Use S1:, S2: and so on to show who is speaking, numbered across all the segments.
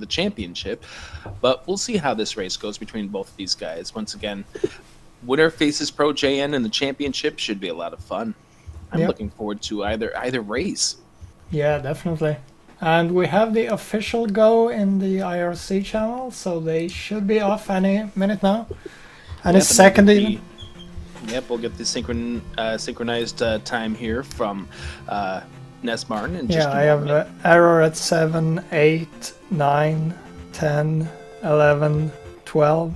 S1: the championship. But we'll see how this race goes between both of these guys. Once again, winner faces Pro JN in the championship. Should be a lot of fun. I'm looking forward to either race.
S2: Yeah, definitely. And we have the official go in the IRC channel, so they should be off any minute now. And it's second even.
S1: Yep, we'll get the synchronized time here from Ness Martin. In just
S2: I have error at 7, 8, 9, 10, 11, 12.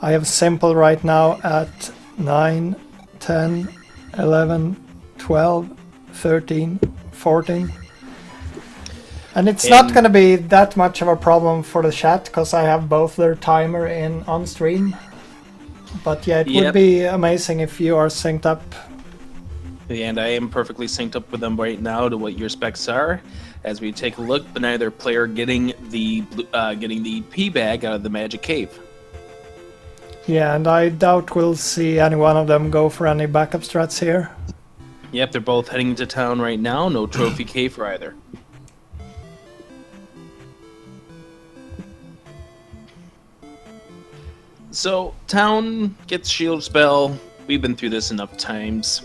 S2: I have simple right now at 9, 10, 11, 12, 13, 14. And it's not going to be that much of a problem for the chat, because I have both their timer in on stream. But yeah, it would be amazing if you are synced up.
S1: And I am perfectly synced up with them right now to what your specs are. As we take a look, but neither player getting the P bag out of the Magic Cave.
S2: Yeah, and I doubt we'll see any one of them go for any backup strats here.
S1: Yep, they're both heading into town right now. No trophy cave for either. So, town gets shield spell. We've been through this enough times.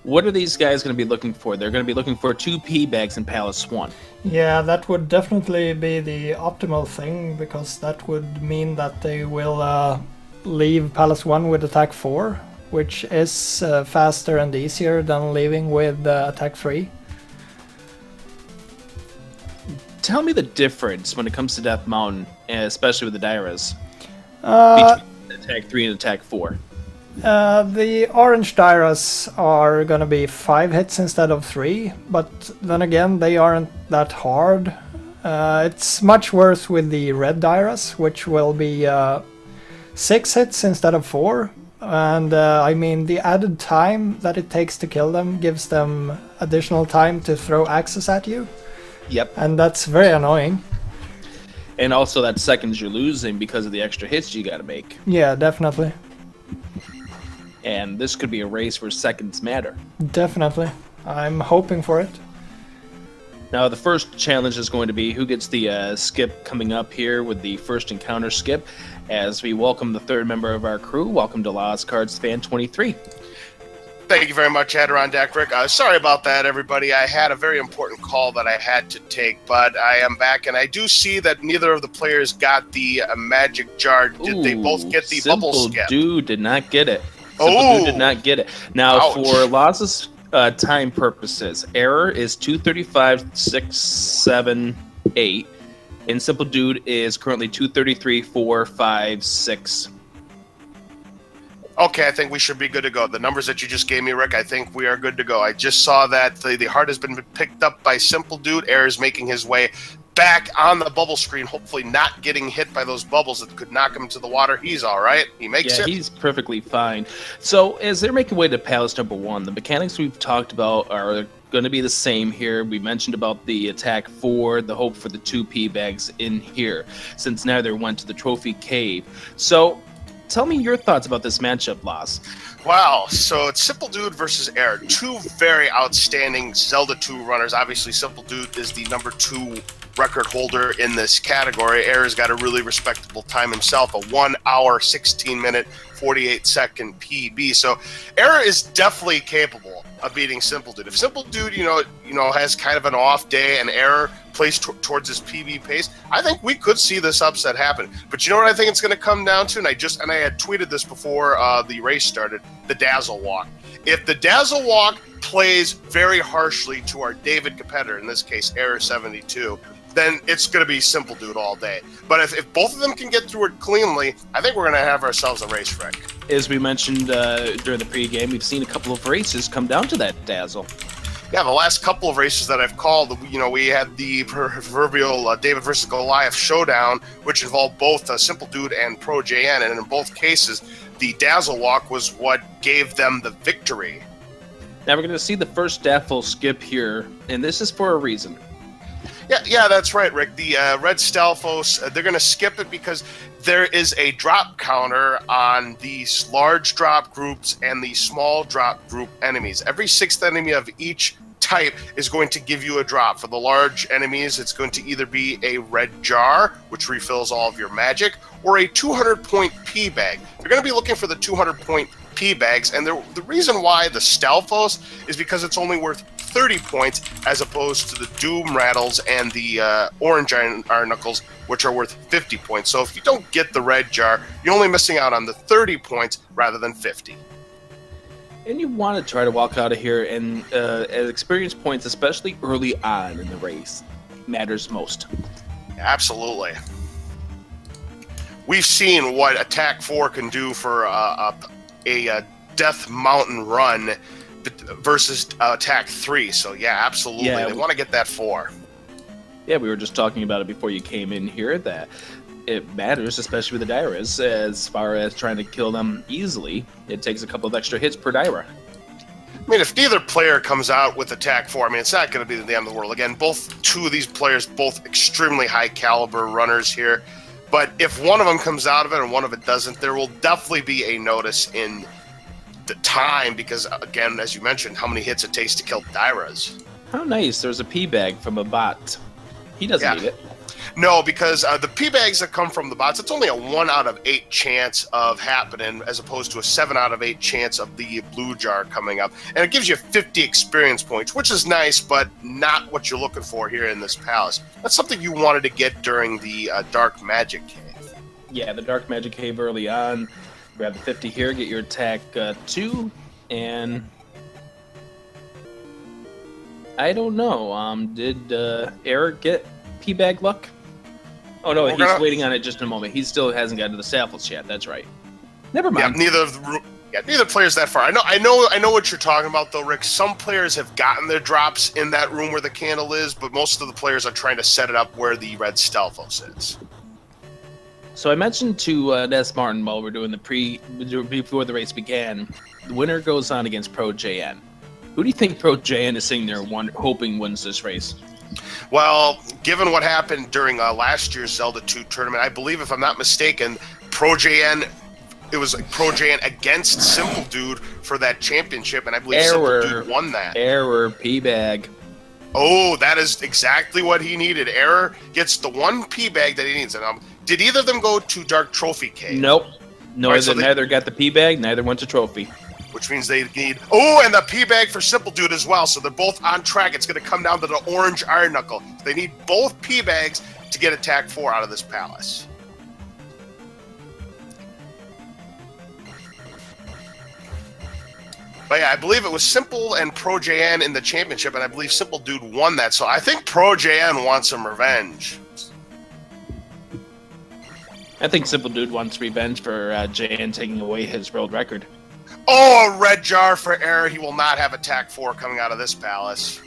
S1: What are these guys going to be looking for? They're going to be looking for 2 P bags in Palace 1.
S2: Yeah, that would definitely be the optimal thing, because that would mean that they will leave Palace 1 with attack 4, which is faster and easier than leaving with attack 3.
S1: Tell me the difference when it comes to Death Mountain, especially with the Dairas, between attack 3 and attack 4.
S2: The orange Dairas are gonna be 5 hits instead of 3, but then again, they aren't that hard. It's much worse with the red Dairas, which will be 6 hits instead of 4. And I mean, the added time that it takes to kill them gives them additional time to throw axes at you.
S1: Yep.
S2: And that's very annoying.
S1: And also that seconds you're losing because of the extra hits you gotta make.
S2: Yeah, definitely.
S1: And this could be a race where seconds matter.
S2: Definitely. I'm hoping for it.
S1: Now, the first challenge is going to be who gets the skip coming up here with the first encounter skip, as we welcome the third member of our crew. Welcome to Lost Cards Fan 23.
S3: Thank you very much, Adirondack Rick. Sorry about that, everybody. I had a very important call that I had to take, but I am back, and I do see that neither of the players got the magic jar. Did they both get the bubble skip?
S1: Simpoldood did not get it. Simpoldood did not get it. Now,
S3: ouch.
S1: For Laz's time purposes, error is 235.678, and Simpoldood is currently 233.456.
S3: Okay, I think we should be good to go. The numbers that you just gave me, Rick, I think we are good to go. I just saw that the heart has been picked up by Simpoldood. Error is making his way back on the bubble screen, hopefully not getting hit by those bubbles that could knock him into the water. He's all right. He makes it.
S1: Yeah, he's perfectly fine. So as they're making way to Palace number 1, the mechanics we've talked about are going to be the same here. We mentioned about the attack 4, the hope for the 2 P bags in here, since neither went to the trophy cave. So tell me your thoughts about this matchup, Laz.
S3: Wow, so it's Simpoldood versus Error. 2 very outstanding Zelda 2 runners. Obviously, Simpoldood is the number 2 record holder in this category. Error's got a really respectable time himself, a 1 hour, 16 minute, 48 second PB. So Error is definitely capable of beating Simpoldood. If Simpoldood, has kind of an off day and Error plays towards his PB pace, I think we could see this upset happen. But you know what I think it's going to come down to? And I had tweeted this before the race started, the Dazzle Walk. If the Dazzle Walk plays very harshly to our David competitor, in this case Error72, then it's going to be Simpoldood all day. But if both of them can get through it cleanly, I think we're going to have ourselves a race, Rick.
S1: As we mentioned during the pregame, we've seen a couple of races come down to that Dazzle.
S3: Yeah, the last couple of races that I've called, we had the proverbial David versus Goliath showdown, which involved both Simpoldood and Pro JN, and in both cases, the Dazzle Walk was what gave them the victory.
S1: Now we're going to see the first Daffle skip here, and this is for a reason.
S3: Yeah, that's right, Rick. The Red Stalfos, they're going to skip it because there is a drop counter on these large drop groups and the small drop group enemies. Every 6th enemy of each type is going to give you a drop. For the large enemies, it's going to either be a red jar, which refills all of your magic, or a 200-point P bag. You're going to be looking for the 200-point P bags, and the reason why the Stalfos is because it's only worth 30 points as opposed to the Doom Rattles and the Orange Iron Knuckles, which are worth 50 points. So if you don't get the red jar, you're only missing out on the 30 points rather than 50.
S1: And you want to try to walk out of here, and as experience points, especially early on in the race, matters most.
S3: Absolutely. We've seen what Attack 4 can do for a Death Mountain run versus Attack 3. So, yeah, absolutely.
S1: Yeah,
S3: they want to get that 4.
S1: Yeah, we were just talking about it before you came in here, that it matters, especially with the Dairas, as far as trying to kill them easily. It takes a couple of extra hits per Daira.
S3: I mean, if neither player comes out with Attack 4, I mean, it's not going to be the end of the world. Again, two of these players, both extremely high-caliber runners here. But if one of them comes out of it and one of it doesn't, there will definitely be a notice in the time because, again, as you mentioned, how many hits it takes to kill Dairas.
S1: How nice. There's a P-bag from a bot. He doesn't need it.
S3: No, because the P-bags that come from the bots, it's only a 1 out of 8 chance of happening as opposed to a 7 out of 8 chance of the blue jar coming up. And it gives you 50 experience points, which is nice, but not what you're looking for here in this palace. That's something you wanted to get during the Dark Magic Cave.
S1: Yeah, the Dark Magic Cave early on. Grab the 50 here, get your attack 2, and I don't know. Did Eric get P-bag luck? Oh no, he's waiting on it just in a moment. He still hasn't gotten to the Stalfos yet. That's right. Never mind.
S3: Yeah, neither player's that far. I know what you're talking about though, Rick. Some players have gotten their drops in that room where the candle is, but most of the players are trying to set it up where the red Stalfos is.
S1: So I mentioned to Ness Martin while we're doing before the race began, the winner goes on against Pro JN. Who do you think Pro JN is sitting there hoping wins this race?
S3: Well, given what happened during last year's Zelda 2 tournament, I believe, if I'm not mistaken, it was Pro JN against Simpoldood for that championship, and I believe Simpoldood won that.
S1: Error, P-bag.
S3: Oh, that is exactly what he needed. Error gets the one P-bag that he needs. And did either of them go to Dark Trophy Cave?
S1: Nope. Neither got the P-bag, neither went to Trophy.
S3: Which means they need... Oh, and the P-bag for Simpoldood as well. So they're both on track. It's going to come down to the Orange Iron Knuckle. They need both P-bags to get Attack 4 out of this palace. But yeah, I believe it was Simple and Pro JN in the championship, and I believe Simpoldood won that. So I think Pro JN wants some revenge.
S1: I think Simpoldood wants revenge for JN taking away his world record.
S3: Oh, a red jar for Error. He will not have Attack 4 coming out of this palace.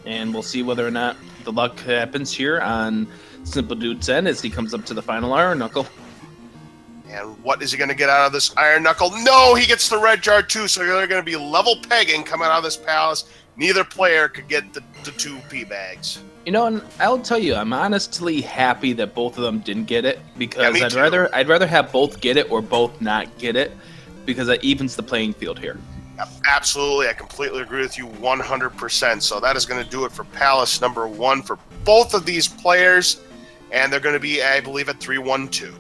S1: And we'll see whether or not the luck happens here on Simpoldood's end as he comes up to the final Iron Knuckle.
S3: And what is he going to get out of this Iron Knuckle? No, he gets the red jar too, so they're going to be level pegging coming out of this palace. Neither player could get the 2 P-bags.
S1: You know, and I'll tell you, I'm honestly happy that both of them didn't get it, because
S3: Yeah,
S1: I'd rather have both get it or both not get it, because that evens the playing field here.
S3: Absolutely, I completely agree with you 100%. So that is going to do it for Palace number 1 for both of these players, and they're going to be, I believe, at 3-1-2.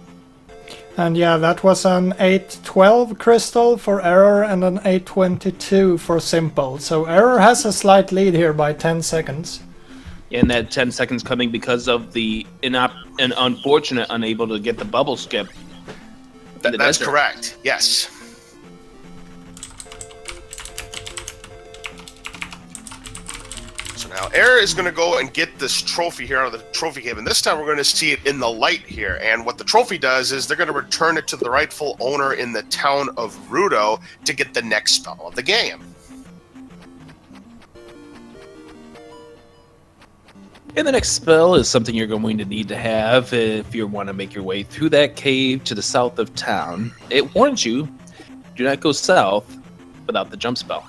S2: And yeah, that was an 8-12 crystal for Error and an 8-22 for Simple. So Error has a slight lead here by 10 seconds.
S1: And that 10 seconds coming because of the unfortunate unable to get the bubble skip.
S3: That's correct, yes. So now Error is going to go and get this trophy here out of the trophy cave, and this time we're going to see it in the light here. And what the trophy does is they're going to return it to the rightful owner in the town of Rudo to get the next spell of the game.
S1: And the next spell is something you're going to need to have if you want to make your way through that cave to the south of town. It warns you, do not go south without the jump spell.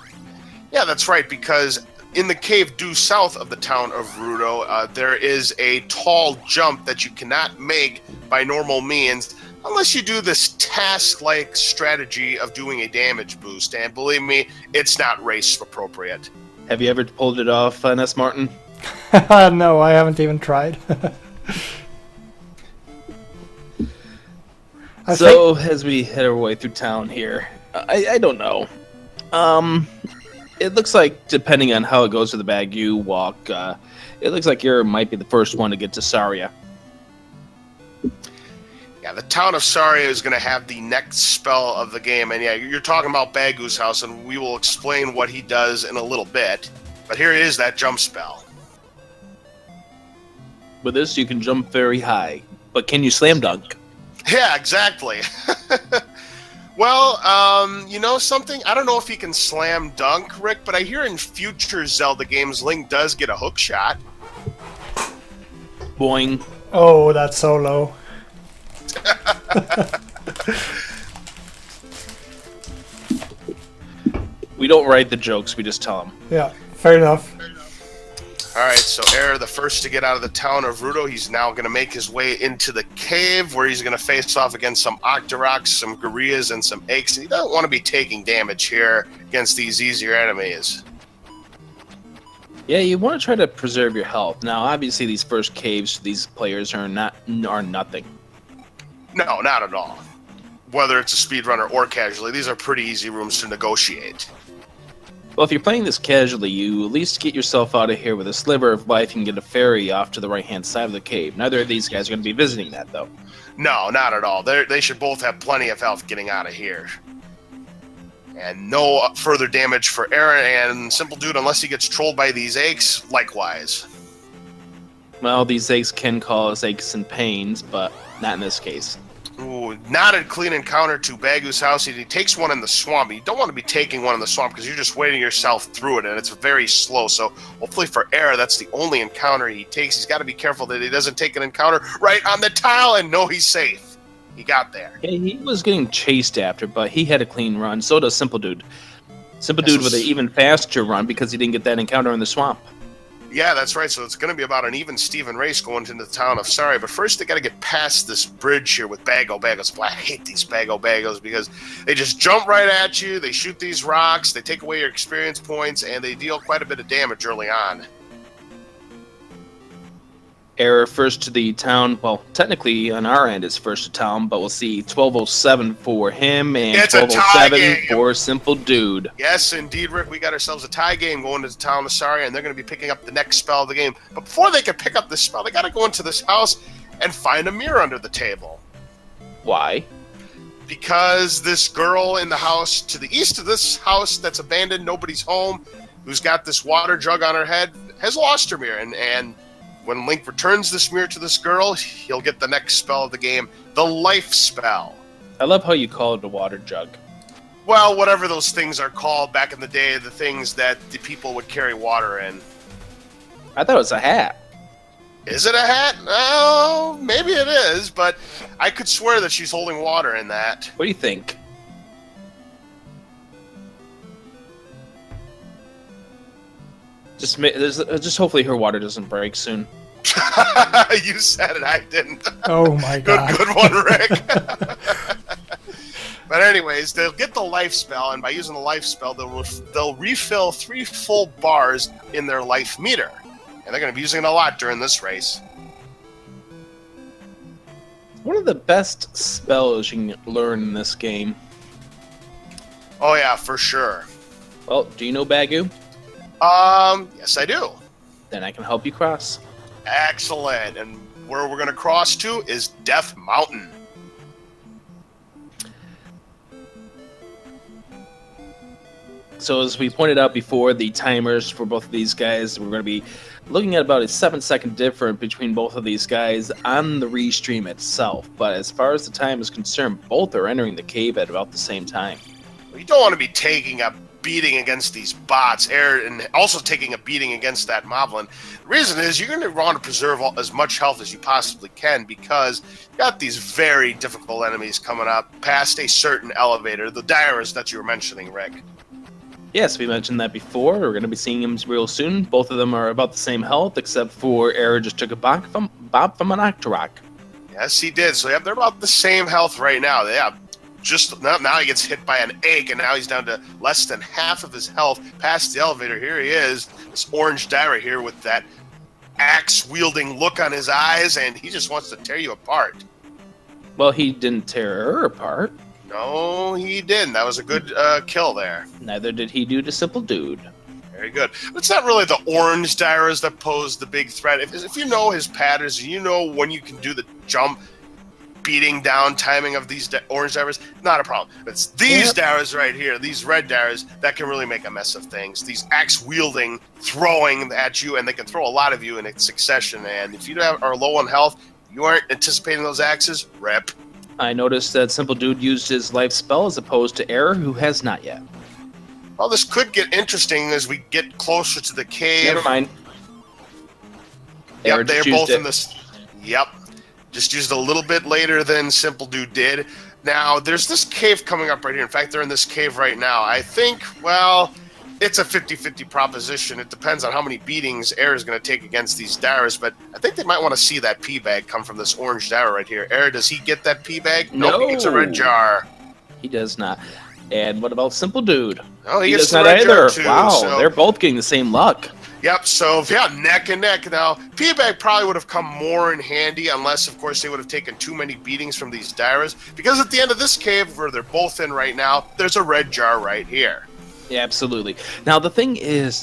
S3: Yeah, that's right, because in the cave due south of the town of Rudo, there is a tall jump that you cannot make by normal means unless you do this task-like strategy of doing a damage boost. And believe me, it's not race appropriate.
S1: Have you ever pulled it off, Ness Martin?
S2: No, I haven't even tried.
S1: As we head our way through town here, I don't know. It looks like, depending on how it goes with the bag you walk, it looks like you might be the first one to get to Saria.
S3: Yeah, the town of Saria is going to have the next spell of the game. And yeah, you're talking about Bagu's house, and we will explain what he does in a little bit. But here is that jump spell.
S1: With this, you can jump very high. But can you slam dunk?
S3: Yeah, exactly. Well, you know something? I don't know if he can slam dunk, Rick, but I hear in future Zelda games, Link does get a hook shot.
S1: Boing.
S2: Oh, that's so low.
S1: We don't write the jokes, we just tell them.
S2: Yeah, fair enough.
S3: Alright, so Error, the first to get out of the town of Rudo, he's now going to make his way into the cave, where he's going to face off against some Octoroks, some Gorillas, and some Aches. And he doesn't want to be taking damage here against these easier enemies.
S1: Yeah, you want to try to preserve your health. Now, obviously, these first caves for these players are nothing.
S3: No, not at all. Whether it's a speedrunner or casually, these are pretty easy rooms to negotiate.
S1: Well, if you're playing this casually, you at least get yourself out of here with a sliver of life and get a ferry off to the right-hand side of the cave. Neither of these guys are going to be visiting that, though.
S3: No, not at all. They should both have plenty of health getting out of here. And no further damage for Aaron and Simpoldood unless he gets trolled by these aches, likewise.
S1: Well, these aches can cause aches and pains, but not in this case.
S3: Ooh, not a clean encounter to Bagu's house. He takes one in the swamp. You don't want to be taking one in the swamp because you're just wading yourself through it, and it's very slow. So hopefully for Error, that's the only encounter he takes. He's got to be careful that he doesn't take an encounter right on the tile and know he's safe. He got there.
S1: Yeah, he was getting chased after, but he had a clean run. So does Simpoldood. Simpoldood with an even faster run because he didn't get that encounter in the swamp.
S3: Yeah, that's right. So it's going to be about an even Steven race going into the town of Saria. But first, they got to get past this bridge here with Bagos. Boy, I hate these Bagos because they just jump right at you. They shoot these rocks. They take away your experience points, and they deal quite a bit of damage early on.
S1: Error first to the town. Well, technically on our end it's first to town, but we'll see 1207 for him and 1207 for Simpoldood.
S3: Yes, indeed, Rick. We got ourselves a tie game going to the town of Saria, and they're going to be picking up the next spell of the game. But before they can pick up this spell, they got to go into this house and find a mirror under the table.
S1: Why?
S3: Because this girl in the house to the east of this house that's abandoned, nobody's home, who's got this water jug on her head, has lost her mirror, and when Link returns this mirror to this girl, he'll get the next spell of the game, the life spell.
S1: I love how you call it a water jug.
S3: Well, whatever those things are called back in the day, the things that the people would carry water in.
S1: I thought it was a hat.
S3: Is it a hat? Oh, maybe it is, but I could swear that she's holding water in that.
S1: What do you think? Just hopefully her water doesn't break soon.
S3: You said it, I didn't.
S2: Oh my god.
S3: Good one, Rick. But anyways, they'll get the life spell, and by using the life spell, they'll refill 3 full bars in their life meter. And they're going to be using it a lot during this race.
S1: One of the best spells you can learn in this game.
S3: Oh yeah, for sure.
S1: Well, do you know Bagu?
S3: Yes I do.
S1: Then I can help you cross.
S3: Excellent. And where we're going to cross to is Death Mountain.
S1: So as we pointed out before, the timers for both of these guys, we're going to be looking at about a 7-second difference between both of these guys on the restream itself. But as far as the time is concerned, both are entering the cave at about the same time.
S3: You don't want to be taking a beating against these bots, and also taking a beating against that Moblin. The reason is you're going to want to preserve as much health as you possibly can because you got these very difficult enemies coming up past a certain elevator, the Dairas that you were mentioning, Rick.
S1: Yes, we mentioned that before. We're going to be seeing them real soon. Both of them are about the same health, except for Error just took a bop from an Octorok.
S3: Yes, he did. So yeah, they're about the same health right now. Yeah, just now he gets hit by an egg, and now he's down to less than half of his health past the elevator. Here he is, this orange guy right here with that axe-wielding look on his eyes, and he just wants to tear you apart.
S1: Well, he didn't tear her apart.
S3: No, he didn't. That was a good kill there.
S1: Neither did he do to Simpoldood.
S3: Very good. But it's not really the orange Dairas that pose the big threat. If you know his patterns, you know when you can do the jump, beating down timing of these orange Dairas, not a problem. It's these Dairas right here, these red Dairas, that can really make a mess of things. These axe-wielding, throwing at you, and they can throw a lot of you in succession. And if you are low on health, you aren't anticipating those axes, rip.
S1: I noticed that Simpoldood used his life spell as opposed to Error, who has not yet.
S3: Well, this could get interesting as we get closer to the cave.
S1: Never mind.
S3: Yep, they're both in this. Yep. Just used a little bit later than Simpoldood did. Now, there's this cave coming up right here. In fact, they're in this cave right now. I think, well, it's a 50-50 proposition. It depends on how many beatings Error is going to take against these Dairas, but I think they might want to see that pea bag come from this orange Daira right here. Error, does he get that pea bag?
S1: No.
S3: Nope, he gets a red jar.
S1: He does not. And what about Simpoldood?
S3: Oh, he
S1: does
S3: gets
S1: not
S3: the red
S1: either.
S3: jar too.
S1: Wow,
S3: so.
S1: they're both getting the same luck.
S3: Yep, so yeah, neck and neck. Now, P-Bag probably would have come more in handy unless, of course, they would have taken too many beatings from these Dairas. Because at the end of this cave, where they're both in right now, there's a red jar right here.
S1: Yeah, absolutely. Now, the thing is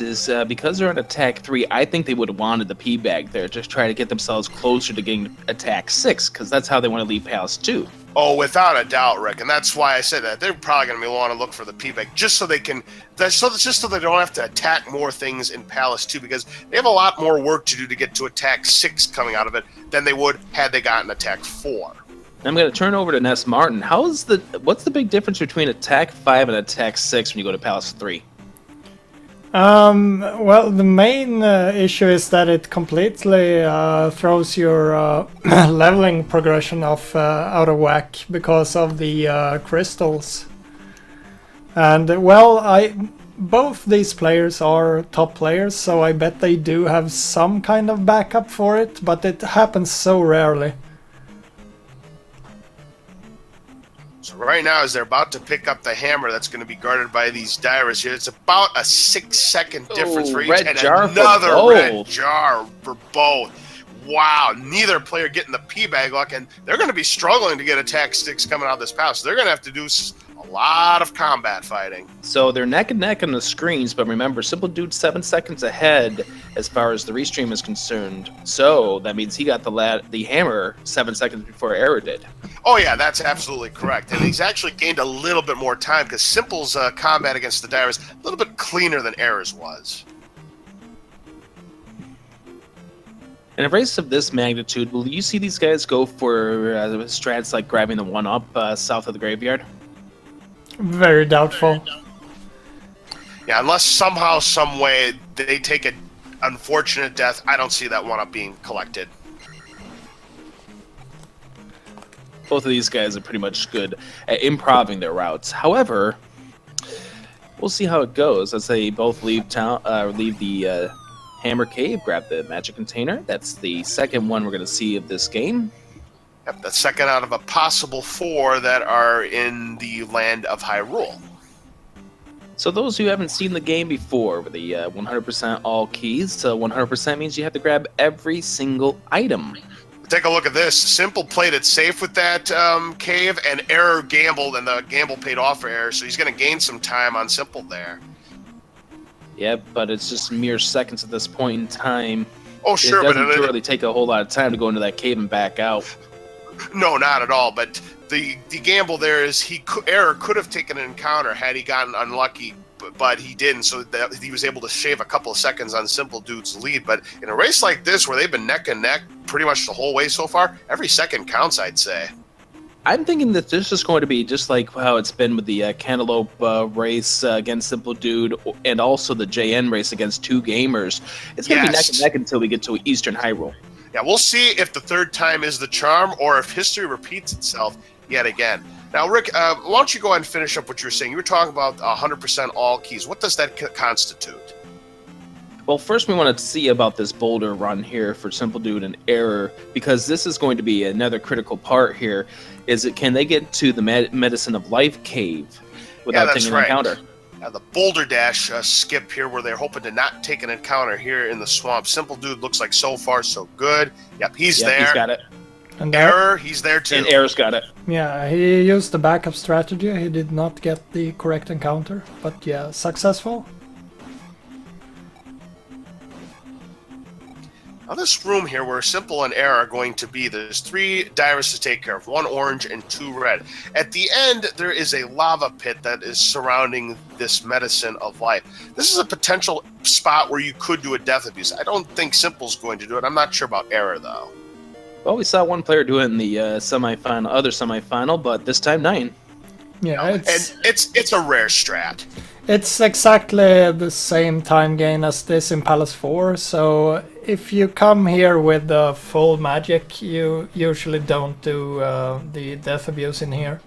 S1: because they're on attack 3, I think they would have wanted the P-Bag there, just try to get themselves closer to getting attack 6, because that's how they want to leave Palace 2.
S3: Oh, without a doubt, Rick, and that's why I said that. They're probably going to want to look for the P-Bag just so they can, just so they don't have to attack more things in Palace 2, because they have a lot more work to do to get to attack 6 coming out of it than they would had they gotten attack 4.
S1: I'm going to turn over to Ness Martin. What's the big difference between attack 5 and attack 6 when you go to Palace 3?
S2: Well, the main issue is that it completely throws your leveling progression off out of whack because of the crystals. And well, both these players are top players, so I bet they do have some kind of backup for it, but it happens so rarely.
S3: So right now, as they're about to pick up the hammer that's going to be guarded by these Dairas here, it's about a 6-second difference for each,
S1: red
S3: and
S1: jar
S3: another
S1: for
S3: red jar for both. Wow, neither player getting the P-Bag luck, and they're going to be struggling to get attack 6 coming out of this pass. So they're going to have to do a lot of combat fighting.
S1: So they're neck and neck on the screens, but remember, Simpoldood's 7 seconds ahead as far as the restream is concerned. So that means he got the hammer 7 seconds before Error did.
S3: Oh yeah, that's absolutely correct. And he's actually gained a little bit more time because Simple's combat against the Dairas is a little bit cleaner than Error's was.
S1: In a race of this magnitude, will you see these guys go for strats like grabbing the 1-up south of the graveyard?
S2: Very doubtful.
S3: Yeah, unless somehow, some way, they take an unfortunate death, I don't see that 1-up being collected.
S1: Both of these guys are pretty much good at improving their routes. However, we'll see how it goes as they both leave the Hammer Cave, grab the magic container. That's the second one we're going to see of this game.
S3: Yep, the second out of a possible 4 that are in the land of Hyrule.
S1: So those who haven't seen the game before, with the 100% all keys, so 100% means you have to grab every single item.
S3: Take a look at this. Simple played it safe with that cave, and Error gambled, and the gamble paid off for Error, so he's going to gain some time on Simple there.
S1: Yeah, but it's just mere seconds at this point in time.
S3: Oh, sure,
S1: it doesn't really take a whole lot of time to go into that cave and back out.
S3: No, not at all. But the gamble there is Error could have taken an encounter had he gotten unlucky, but he didn't. So that he was able to shave a couple of seconds on Simpoldood's lead. But in a race like this, where they've been neck and neck pretty much the whole way so far, every second counts, I'd say.
S1: I'm thinking that this is going to be just like how it's been with the Cantaloupe race against Simpoldood, and also the JN race against 2 gamers. It's going to be neck and neck until we get to Eastern Hyrule.
S3: Yeah, we'll see if the third time is the charm or if history repeats itself yet again. Now, Rick, why don't you go ahead and finish up what you were saying? You were talking about 100% all keys. What does that constitute?
S1: Well, first we want to see about this boulder run here for Simpoldood and Error, because this is going to be another critical part here. Can they get to the Medicine of Life cave without taking an encounter?
S3: The Boulder Dash skip here, where they're hoping to not take an encounter here in the swamp. Simpoldood looks like so far so good. Yep, he's there.
S1: He's got it.
S2: And
S3: Error, he's there too.
S1: And Error's got it.
S2: Yeah, he used the backup strategy. He did not get the correct encounter, but yeah, successful.
S3: Now this room here where Simple and Error are going to be, there's 3 divers to take care of, 1 orange and 2 red. At the end, there is a lava pit that is surrounding this Medicine of Life. This is a potential spot where you could do a death abuse. I don't think Simple's going to do it. I'm not sure about Error, though.
S1: Well, we saw one player do it in the other semifinal, but this time 9.
S2: Yeah,
S3: it's a rare strat.
S2: It's exactly the same time gain as this in Palace 4, so if you come here with the full magic, you usually don't do the death abuse in here.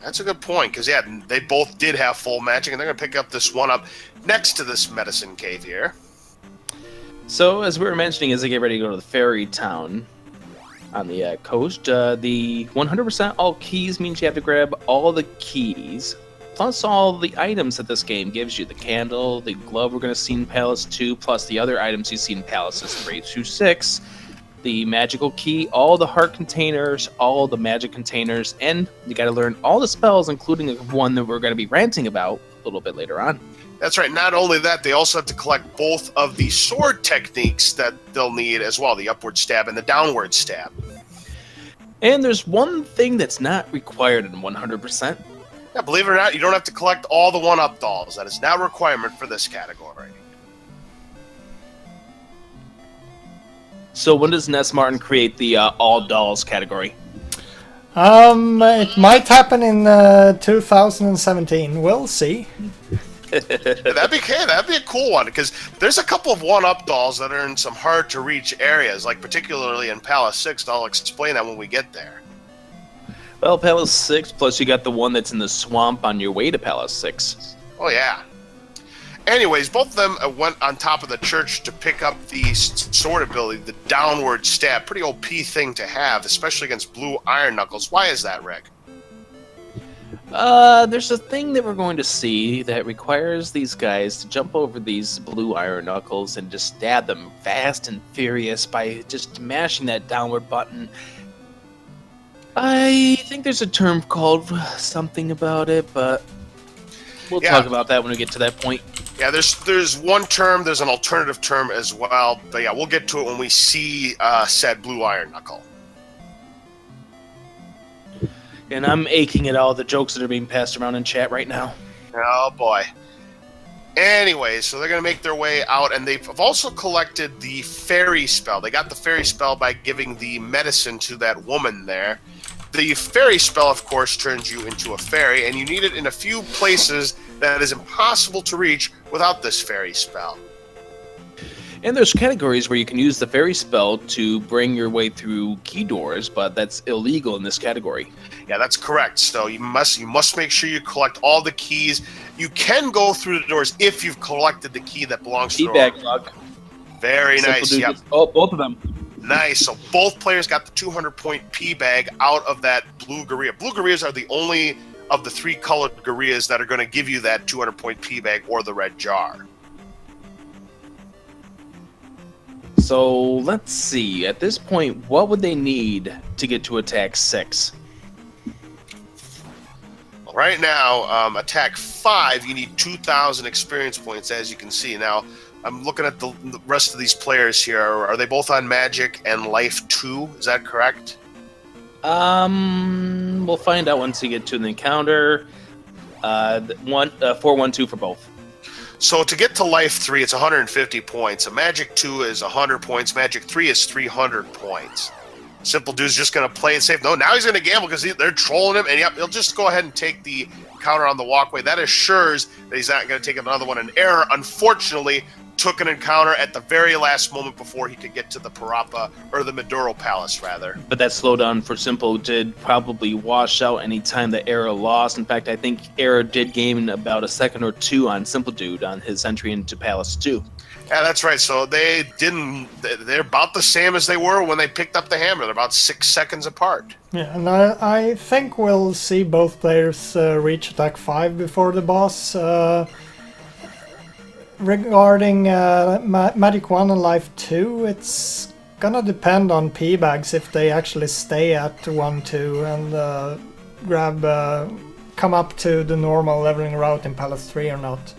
S3: That's a good point, because yeah, they both did have full magic, and they're going to pick up this one up next to this medicine cave here.
S1: So, as we were mentioning, as they get ready to go to the fairy town on the coast, the 100% all keys means you have to grab all the keys, plus all the items that this game gives you. The candle, the glove we're going to see in Palace 2, plus the other items you see in Palaces 3 through 6, the magical key, all the heart containers, all the magic containers, and you got to learn all the spells, including the one that we're going to be ranting about a little bit later on.
S3: That's right. Not only that, they also have to collect both of the sword techniques that they'll need as well, the upward stab and the downward stab.
S1: And there's one thing that's not required in 100%.
S3: Yeah, believe it or not, you don't have to collect all the 1-up dolls. That is not a requirement for this category.
S1: So when does Ness Martin create the all dolls category?
S2: It might happen in 2017. We'll see.
S3: That'd be a cool one, because there's a couple of 1-up dolls that are in some hard to reach areas, like particularly in Palace 6. I'll explain that when we get there.
S1: Well, Palace 6, plus you got the one that's in the swamp on your way to Palace 6.
S3: Oh yeah. Anyways, both of them went on top of the church to pick up the sword ability, the downward stab. Pretty OP thing to have, especially against blue iron knuckles. Why is that, Rick?
S1: There's a thing that we're going to see that requires these guys to jump over these blue iron knuckles and just stab them fast and furious by just mashing that downward button. I think there's a term called something about it, but we'll talk about that when we get to that point.
S3: Yeah, there's one term, there's an alternative term as well, but yeah, we'll get to it when we see said blue iron knuckle.
S1: And I'm aching at all the jokes that are being passed around in chat right now.
S3: Oh boy. Anyway, so they're going to make their way out, and they've also collected the fairy spell. They got the fairy spell by giving the medicine to that woman there. The fairy spell, of course, turns you into a fairy, and you need it in a few places that is impossible to reach without this fairy spell.
S1: And there's categories where you can use the fairy spell to bring your way through key doors, but that's illegal in this category. Yeah,
S3: that's correct. So you must make sure you collect all the keys. You can go through the doors if you've collected the key that belongs to the
S1: bag log.
S3: Very nice. Yep.
S1: Oh, both of them.
S3: Nice. So both players got the 200-point P bag out of that blue Gorilla. Blue Gorillas are the only of the 3 colored Gorillas that are going to give you that 200-point P bag or the red jar.
S1: So let's see. At this point, what would they need to get to attack 6?
S3: Right now, attack 5, you need 2,000 experience points, as you can see. Now, I'm looking at the rest of these players here. Are they both on Magic and Life 2? Is that correct?
S1: We'll find out once you get to the encounter. 4-1-2 for both.
S3: So to get to Life 3, it's 150 points. A Magic 2 is 100 points. Magic 3 is 300 points. Simpoldood's just going to play it safe. No, now he's going to gamble because they're trolling him. And yep, he'll just go ahead and take the counter on the walkway. That assures that he's not going to take another one in Error. Unfortunately, took an encounter at the very last moment before he could get to the Parappa, or the Maduro Palace, rather.
S1: But that slowdown for Simple did probably wash out any time that Error lost. In fact, I think Error did gain about a second or two on Simpoldood on his entry into Palace 2.
S3: Yeah, that's right. So they're about the same as they were when they picked up the hammer. They're about 6 seconds apart.
S2: Yeah, and I think we'll see both players reach attack 5 before the boss. Regarding Magic 1 and Life 2, it's gonna depend on P-Bags if they actually stay at 1-2 and come up to the normal leveling route in Palace 3 or not.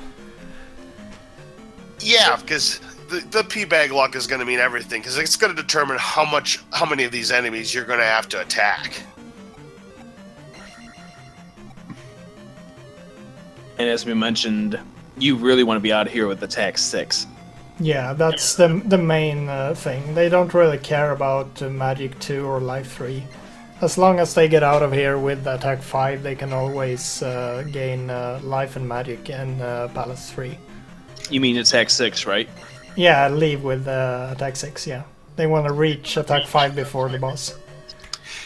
S3: Yeah, because the P-Bag luck is going to mean everything, because it's going to determine how many of these enemies you're going to have to attack.
S1: And as we mentioned, you really want to be out here with attack 6.
S2: Yeah, that's the main thing. They don't really care about Magic 2 or Life 3. As long as they get out of here with attack 5, they can always gain Life and Magic in Palace 3.
S1: You mean attack 6, right?
S2: Yeah, leave with attack 6, yeah. They want to reach attack 5 before the boss.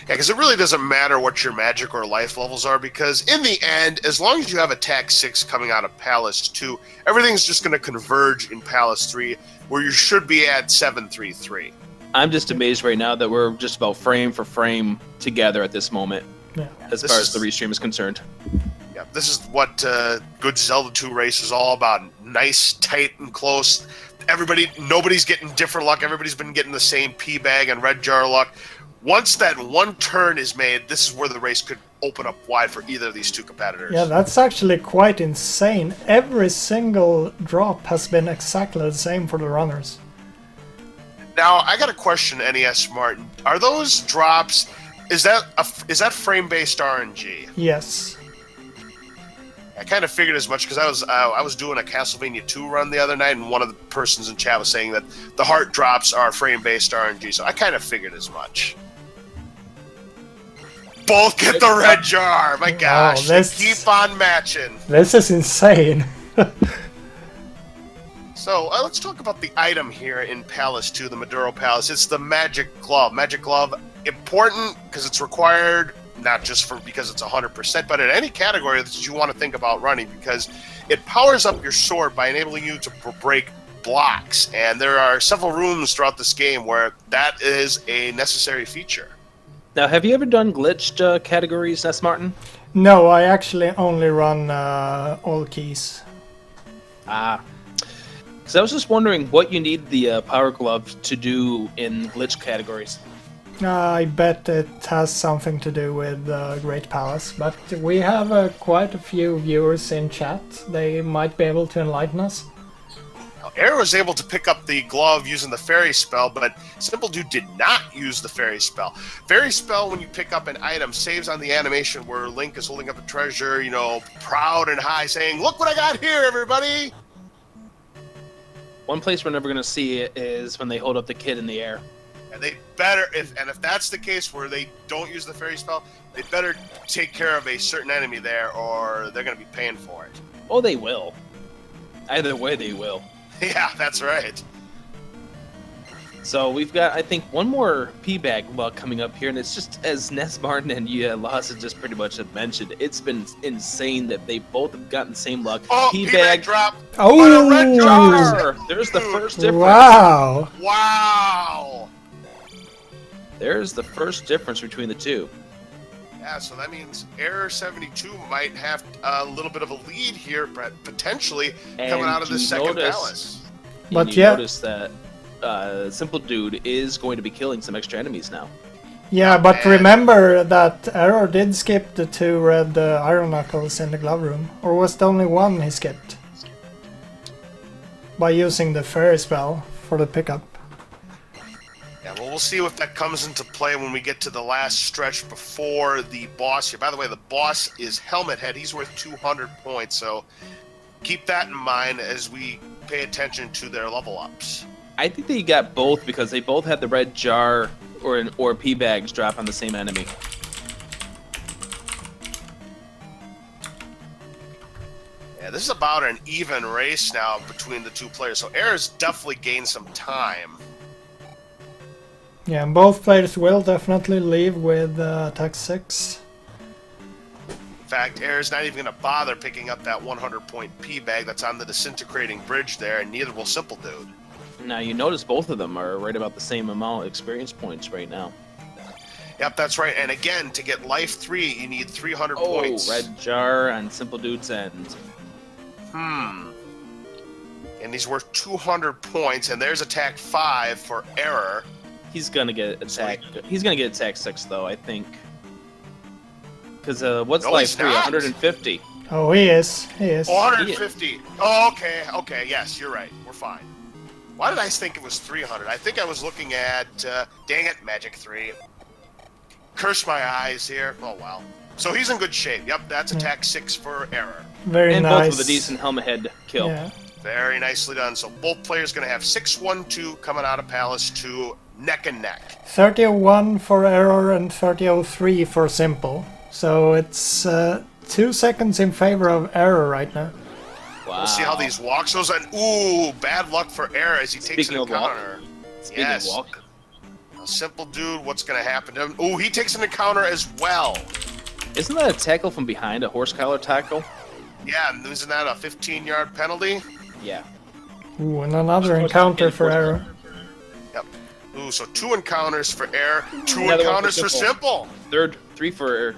S3: Yeah, because it really doesn't matter what your magic or life levels are, because in the end, as long as you have attack 6 coming out of Palace 2, everything's just going to converge in Palace 3, where you should be at 7-3-3.
S1: I'm just amazed right now that we're just about frame for frame together at this moment, as far as the restream is concerned.
S3: Yeah, this is what good Zelda 2 race is all about. Nice, tight, and close. Nobody's getting different luck. Everybody's been getting the same P-Bag and Red Jar luck. Once that one turn is made, this is where the race could open up wide for either of these two competitors.
S2: Yeah, that's actually quite insane. Every single drop has been exactly the same for the runners.
S3: Now, I got a question, NES Martin. Are those drops, is that frame-based RNG?
S2: Yes.
S3: I kind of figured as much, because I was doing a Castlevania 2 run the other night, and one of the persons in chat was saying that the heart drops are frame-based RNG, so I kind of figured as much. Both get the red jar! My gosh, they keep on matching.
S2: This is insane.
S3: So, let's talk about the item here in Palace 2, the Maduro Palace. It's the Magic Glove. Magic Glove, important because it's required, not just because it's 100%, but in any category that you want to think about running, because it powers up your sword by enabling you to break blocks. And there are several rooms throughout this game where that is a necessary feature.
S1: Now, have you ever done glitched categories, Ness Martin?
S2: No, I actually only run all keys.
S1: Ah. Because I was just wondering what you need the Power Glove to do in glitch categories.
S2: I bet it has something to do with Great Palace, but we have quite a few viewers in chat. They might be able to enlighten us.
S3: Error was able to pick up the glove using the fairy spell, but Simpoldood did not use the fairy spell. Fairy spell, when you pick up an item, saves on the animation where Link is holding up a treasure, you know, proud and high, saying, "Look what I got here, everybody!"
S1: One place we're never going to see it is when they hold up the kid in the air.
S3: And they better, if that's the case where they don't use the fairy spell, they better take care of a certain enemy there, or they're going to be paying for it.
S1: Oh, they will. Either way, they will.
S3: Yeah, that's right.
S1: So we've got, I think, one more P-Bag luck coming up here, and it's just, as Ness Martin and Loss has just pretty much have mentioned, it's been insane that they both have gotten the same luck.
S3: Oh, P-Bag drop!
S2: Oh!
S3: Red jar!
S1: There's the first difference.
S2: Wow!
S3: Wow!
S1: There's the first difference between the two.
S3: Yeah, so that means Error72 might have a little bit of a lead here, potentially, coming out of the second palace.
S1: But you notice that Simpoldood is going to be killing some extra enemies now.
S2: Yeah, but remember that Error did skip the 2 red Iron Knuckles in the glove room. Or was the only one he skipped? By using the fairy spell for the pickup.
S3: Yeah, well, we'll see if that comes into play when we get to the last stretch before the boss here. By the way, the boss is Helmet Head. He's worth 200 points, so keep that in mind as we pay attention to their level ups.
S1: I think that you got both because they both had the red jar or P-Bags drop on the same enemy.
S3: Yeah, this is about an even race now between the two players. So Error's definitely gained some time.
S2: Yeah, and both players will definitely leave with attack 6.
S3: In fact, Error's not even going to bother picking up that 100-point P-bag that's on the disintegrating bridge there, and neither will Simpoldood.
S1: Now, you notice both of them are right about the same amount of experience points right now.
S3: Yep, that's right. And again, to get life 3, you need 300 points.
S1: Red jar on Simpoldood's end.
S3: And he's worth 200 points, and there's attack 5 for Error.
S1: He's gonna get attack. He's gonna get attack 6 though, I think. Because what's life 3? 150.
S2: Oh, he is. He is.
S3: 150. Oh, okay. Okay. Yes, you're right. We're fine. Why did I think it was 300? I think I was looking at. Dang it, Magic 3. Curse my eyes here. Oh wow. So he's in good shape. Yep, that's attack 6 for Error.
S2: Very
S1: and
S2: nice.
S1: both with a decent helmet head kill.
S2: Yeah.
S3: Very nicely done. So both players going to have 6-1-2 coming out of Palace 2, neck and neck.
S2: 30-01 for Error and 30-03 for Simple. So it's 2 seconds in favor of Error right now.
S1: Wow.
S3: We'll see how these walks goes. And ooh, bad luck for Error as he takes an encounter.
S1: Speaking of walk.
S3: Simpoldood, what's going to happen to him? Ooh, he takes an encounter as well.
S1: Isn't that a tackle from behind, a horse collar tackle?
S3: Yeah, and isn't that a 15-yard penalty?
S1: Yeah.
S2: Ooh, and another encounter for Error.
S3: Yep. Ooh, so 2 encounters for Error, 2
S1: Another
S3: encounters for Simple.
S1: 3 for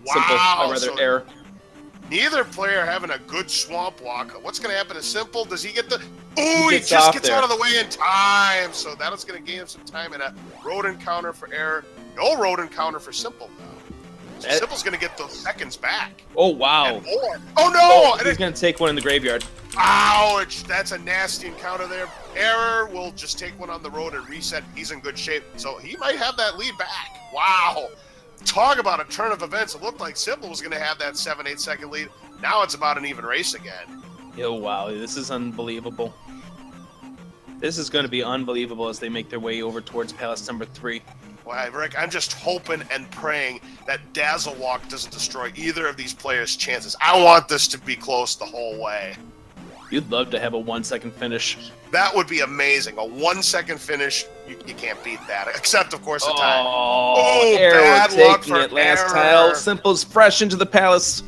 S3: Wow.
S1: Simple, Error.
S3: Neither player having a good swamp walk. What's going to happen to Simple? Does he get the... Ooh, he just gets out of the way in time. So that's going to gain him some time. And a road encounter for Error. No road encounter for Simple, though. So Simple's going to get those seconds back.
S1: Oh, wow.
S3: And more. Oh, no!
S1: He's going to take one in the graveyard.
S3: Ouch! That's a nasty encounter there. Error will just take one on the road and reset. He's in good shape. So he might have that lead back. Wow. Talk about a turn of events. It looked like Simple was going to have that 7-8 second lead. Now it's about an even race again.
S1: Oh, wow. This is unbelievable. This is going to be unbelievable as they make their way over towards Palace number 3.
S3: Well, Rick, I'm just hoping and praying that Dazzle Walk doesn't destroy either of these players' chances. I want this to be close the whole way.
S1: You'd love to have a 1-second finish.
S3: That would be amazing. A 1-second finish, you can't beat that. Except, of course, the time.
S1: Oh, Error taking it last tile. Simple's fresh into the Palace.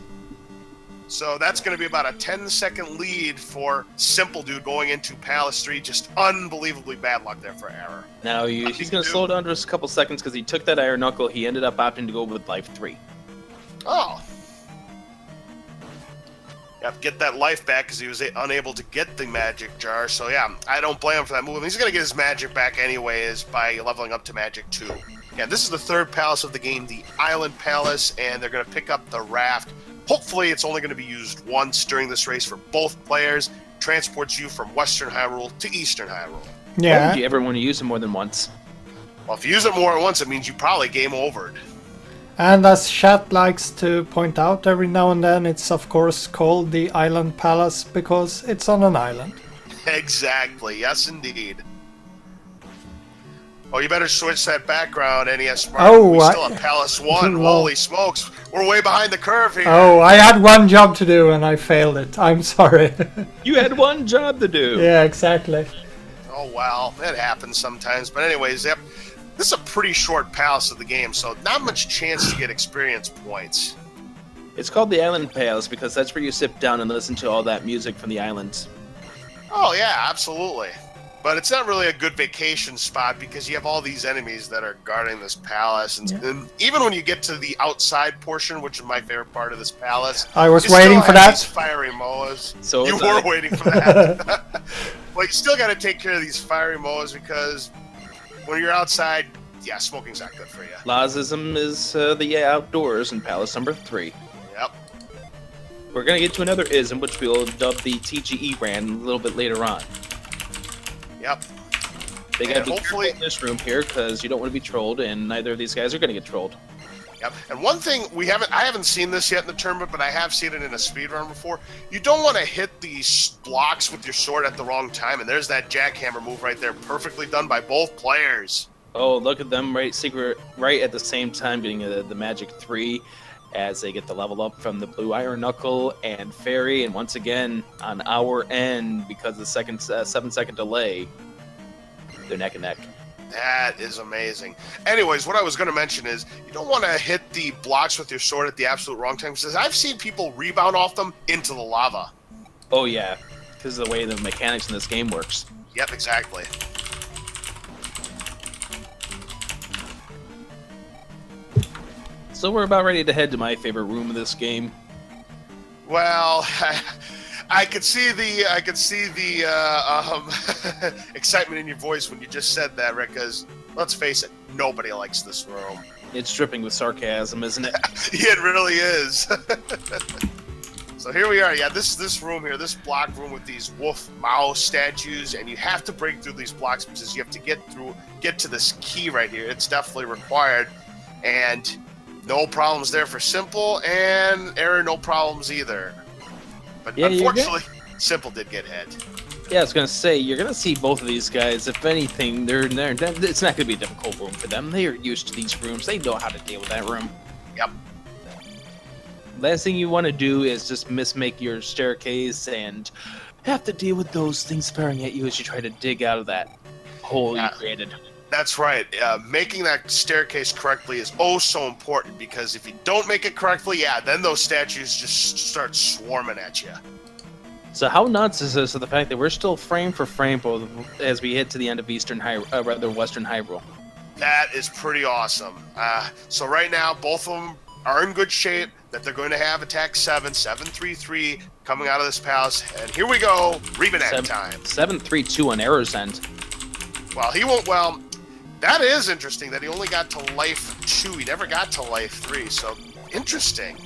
S3: So that's going to be about a 10-second lead for Simpoldood going into Palace 3. Just unbelievably bad luck there for Error.
S1: Now he's going to slow down just a couple seconds because he took that Iron Knuckle. He ended up opting to go with life 3.
S3: Oh. Yep, get that life back because he was unable to get the magic jar. So yeah, I don't blame him for that move. He's going to get his magic back anyways by leveling up to magic 2. Yeah, this is the 3rd palace of the game, the Island Palace, and they're going to pick up the raft. Hopefully, it's only going to be used once during this race for both players. Transports you from Western Hyrule to Eastern Hyrule.
S2: Yeah.
S1: Do you ever want to use it more than once?
S3: Well, if you use it more than once, it means you probably game overed.
S2: And as Chat likes to point out every now and then, it's of course called the Island Palace because it's on an island.
S3: Exactly. Yes, indeed. Oh, you better switch that background, NES Smart.
S2: Oh,
S3: we still have Palace 1. Holy smokes. We're way behind the curve here.
S2: Oh, I had one job to do and I failed it. I'm sorry.
S1: You had one job to do.
S2: Yeah, exactly.
S3: Oh, well, that happens sometimes. But anyways, yep. This is a pretty short palace of the game, so not much chance to get experience points.
S1: It's called the Island Palace because that's where you sit down and listen to all that music from the islands.
S3: Oh, yeah, absolutely. But it's not really a good vacation spot because you have all these enemies that are guarding this palace. And even when you get to the outside portion, which is my favorite part of this palace,
S2: I was waiting for that.
S3: Fiery moas.
S1: So
S3: you were waiting for that. Well, you still got to take care of these fiery moas because when you're outside, yeah, smoking's not good for you.
S1: Lazism is the outdoors in Palace number 3.
S3: Yep.
S1: We're going to get to another ism, which we'll dub the TGE brand a little bit later on.
S3: Yep.
S1: They got to be careful in this room here because you don't want to be trolled, and neither of these guys are going to get trolled.
S3: Yep. And one thing I haven't seen this yet in the tournament, but I have seen it in a speedrun before. You don't want to hit these blocks with your sword at the wrong time, and there's that jackhammer move right there, perfectly done by both players.
S1: Oh, look at them right at the same time getting the magic 3. as they get the level up from the Blue Iron Knuckle and Fairy. And once again, on our end, because of the 7-second delay, they're neck and neck.
S3: That is amazing. Anyways, what I was going to mention is you don't want to hit the blocks with your sword at the absolute wrong time, because I've seen people rebound off them into the lava.
S1: Oh, yeah, because of the way the mechanics in this game works.
S3: Yep, exactly.
S1: So we're about ready to head to my favorite room of this game.
S3: Well, I could see the excitement in your voice when you just said that, Rick. Because let's face it, nobody likes this room.
S1: It's dripping with sarcasm, isn't it?
S3: It really is. So here we are. Yeah, this room here, this block room with these wolf mouse statues, and you have to break through these blocks because you have to get to this key right here. It's definitely required, and no problems there for Simple, and Error, no problems either. But yeah, unfortunately, Simple did get hit.
S1: Yeah, I was going to say, you're going to see both of these guys. If anything, it's not going to be a difficult room for them. They are used to these rooms. They know how to deal with that room.
S3: Yep.
S1: Last thing you want to do is just mismake your staircase and have to deal with those things firing at you as you try to dig out of that hole you created.
S3: That's right. Making that staircase correctly is oh so important, because if you don't make it correctly, then those statues just start swarming at you.
S1: So how nuts is this of the fact that we're still frame for frame as we hit to the end of Western Hyrule?
S3: That is pretty awesome. So right now, both of them are in good shape, that they're going to have attack 7-3-3 coming out of this palace. And here we go, Revenant time.
S1: 7-3-2 on Error's end.
S3: Well, he won't, that is interesting that he only got to life 2. He never got to life 3, so interesting.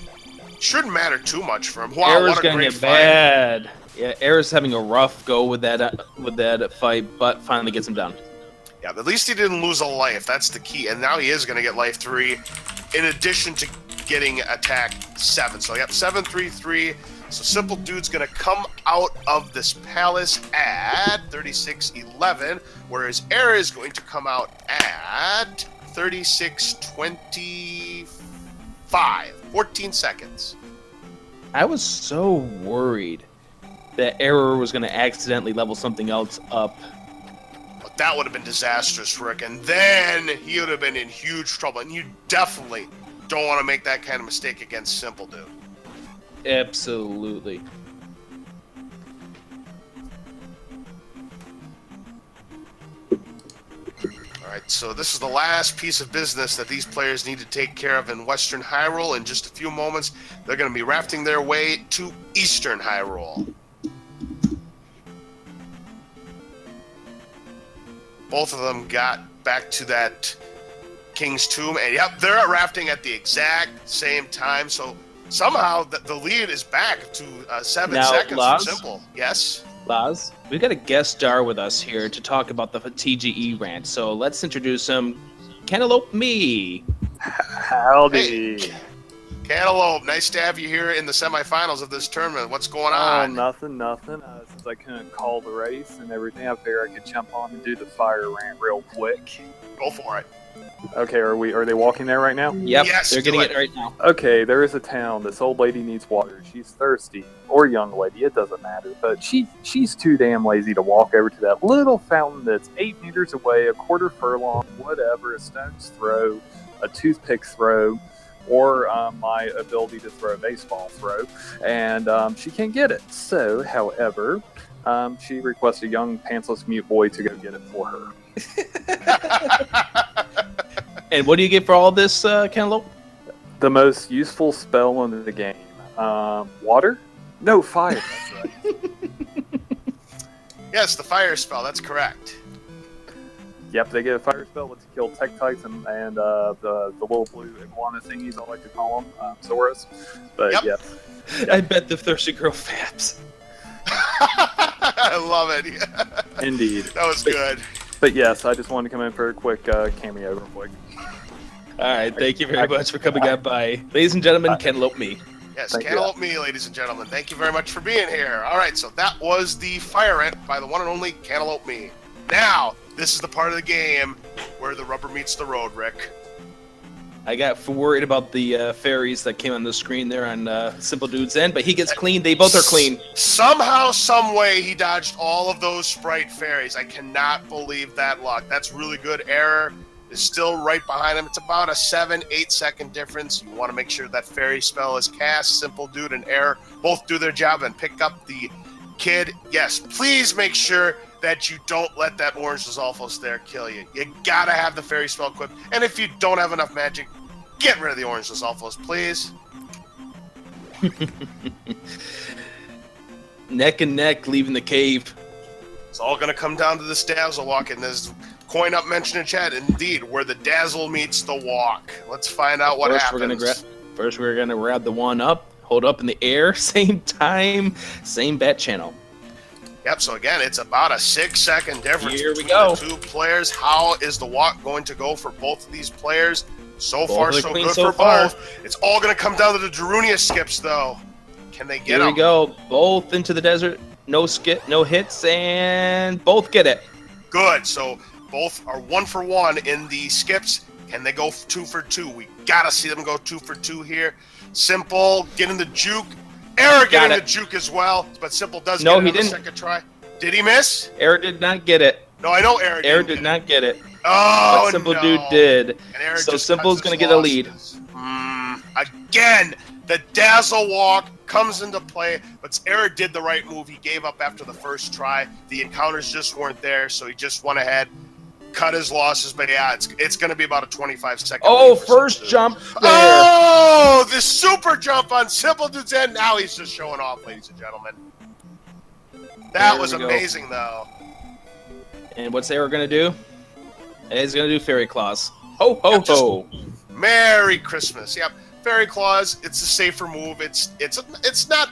S3: Shouldn't matter too much for him. Wow,
S1: Error's
S3: what a
S1: gonna
S3: great
S1: get
S3: fight.
S1: bad. Yeah, Error's having a rough go with that fight, but finally gets him down.
S3: Yeah, but at least he didn't lose a life. That's the key. And now he is going to get life 3 in addition to getting attack 7. So, 7-3-3. So Simpoldood's going to come out of this palace at 36-11, whereas Error is going to come out at 36-25. 14 seconds.
S1: I was so worried that Error was going to accidentally level something else up.
S3: But that would have been disastrous, Rick, and then he would have been in huge trouble, and you definitely don't want to make that kind of mistake against Simpoldood.
S1: Absolutely.
S3: Alright, so this is the last piece of business that these players need to take care of in Western Hyrule. In just a few moments, they're going to be rafting their way to Eastern Hyrule. Both of them got back to that King's Tomb, and they're rafting at the exact same time, so somehow the lead is back to 7 seconds
S1: Laz,
S3: for Simple. Yes?
S1: Laz, we've got a guest star with us here to talk about the TGE rant, so let's introduce him. Cantaloupe Me.
S4: Howdy.
S3: Hey, Cantaloupe, nice to have you here in the semifinals of this tournament. What's going on?
S4: Nothing. Since I couldn't call the race and everything, I figured I could jump on and do the fire rant real quick.
S3: Go for it.
S4: Okay, are they walking there right now?
S1: Yep,
S3: Yes,
S1: they're getting it right now.
S4: Okay, there is a town. This old lady needs water. She's thirsty. Or young lady, it doesn't matter. But she's too damn lazy to walk over to that little fountain that's 8 meters away, a quarter furlong, whatever, a stone's throw, a toothpick's throw, or my ability to throw a baseball throw. And she can't get it. So, however, she requests a young pantsless mute boy to go get it for her.
S1: And what do you get for all this, Cantaloupe?
S4: The most useful spell in the game. Water? No, fire. That's right.
S3: Yes, the fire spell. That's correct.
S4: Yep, they get a fire spell to kill Tektites and the little blue iguana thingies, I like to call them, Zoras. But
S3: Yep.
S1: I bet the thirsty girl faps.
S3: I love it.
S4: Indeed.
S3: That was good.
S4: But yes, I just wanted to come in for a quick cameo real quick.
S1: All right, thank you very much for coming on by. Ladies and gentlemen, Cantaloupe Me.
S3: Yes,
S4: Thank
S3: Cantaloupe Me, ladies and gentlemen. Thank you very much for being here. All right, so that was the fire rant by the one and only Cantaloupe Me. Now, this is the part of the game where the rubber meets the road, Rick.
S1: I got worried about the fairies that came on the screen there on Simpoldood's end, but he gets clean. They both are clean.
S3: Somehow, some way, he dodged all of those Sprite fairies. I cannot believe that luck. That's really good. Error is still right behind him. It's about a 7-8 second difference. You want to make sure that fairy spell is cast. Simpoldood and Error both do their job and pick up the kid. Yes, please make sure that you don't let that orange Lizalfos there kill you. You gotta have the fairy spell equipped. And if you don't have enough magic, get rid of the orange Lizalfos, please.
S1: Neck and neck, leaving the cave.
S3: It's all gonna come down to this dazzle walk, and there's coin up mentioned in chat. Indeed, where the dazzle meets the walk. Let's find out what happens.
S1: First, we're gonna grab the one up, hold up in the air, same time, same bat channel.
S3: Yep, so again, it's about a 6-second difference
S1: Here we
S3: between
S1: go.
S3: the two players. How is the walk going to go for both of these players? So far, so good for both. It's all going to come down to the Darunia skips, though. Can they get them?
S1: Here we go. Both into the desert. No skip, no hits, and both get it.
S3: Good. So both are 1 for 1 in the skips. Can they go 2 for 2? We got to see them go 2 for 2 here. Simple getting the juke. Error getting the juke as well, but Simple does get it on the second try. Did he miss?
S1: Error did not get it.
S3: No, I know Error
S1: Error did not get it.
S3: Oh,
S1: but Simpoldood did. So Simple's going to get a lead.
S3: Again, the Dazzle Walk comes into play, but Error did the right move. He gave up after the first try. The encounters just weren't there, so he just went ahead, cut his losses. But yeah, it's going to be about a 25-second.
S1: Oh, first jump there.
S3: Oh, the super jump on Simpledood's end. Now he's just showing off, ladies and gentlemen. That was amazing, though.
S1: And what's Error going to do? He's going to do Fairy Claws. Ho, ho, ho.
S3: Merry Christmas. Yep. Fairy Claws, it's a safer move. It's not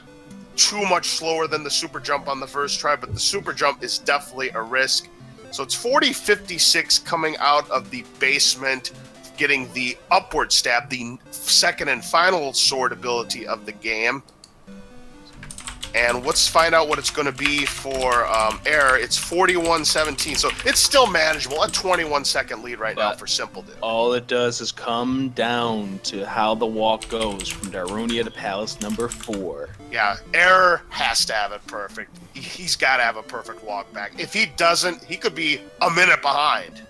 S3: too much slower than the super jump on the first try, but the super jump is definitely a risk. So it's 40-56 coming out of the basement, getting the upward stab, the second and final sword ability of the game. And let's find out what it's going to be for Error. It's 41-17, so it's still manageable. A 21-second lead right now for Simpoldood.
S1: All it does is come down to how the walk goes from Darunia to Palace number 4.
S3: Yeah, Error has to have it perfect. He's got to have a perfect walk back. If he doesn't, he could be a minute behind.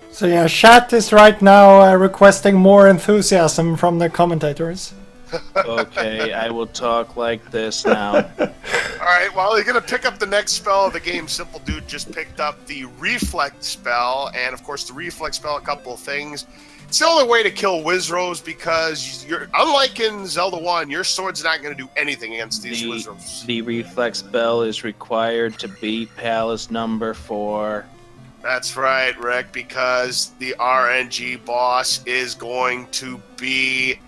S2: So yeah, chat is right now requesting more enthusiasm from the commentators.
S1: Okay, I will talk like this now.
S3: Alright, well, you're going to pick up the next spell of the game. Simpoldood just picked up the Reflect spell, and of course the Reflect spell, a couple of things. It's the only way to kill Wizrows because, unlike in Zelda 1, your sword's not going to do anything against these Wizrows.
S1: The Reflect spell is required to beat Palace number 4.
S3: That's right, Rick, because the RNG boss is going to be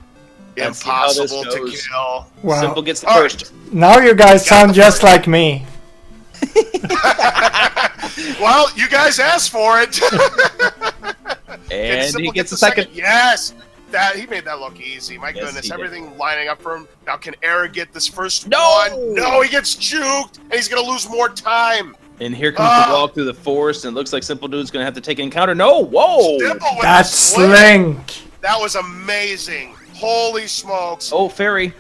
S3: impossible to kill.
S2: Wow.
S1: Simple gets the first.
S2: Now you guys sound just like me.
S3: Well, you guys asked for it.
S1: And he gets the second.
S3: Yes. He made that look easy. My goodness, everything lining up for him. Now can Error get this first one? No, he gets juked, and he's going to lose more time.
S1: And here comes the walk through the forest, and it looks like Simpoldood's going to have to take an encounter. No, whoa!
S2: That's Slink.
S3: That was amazing. Holy smokes.
S1: Oh, Fairy.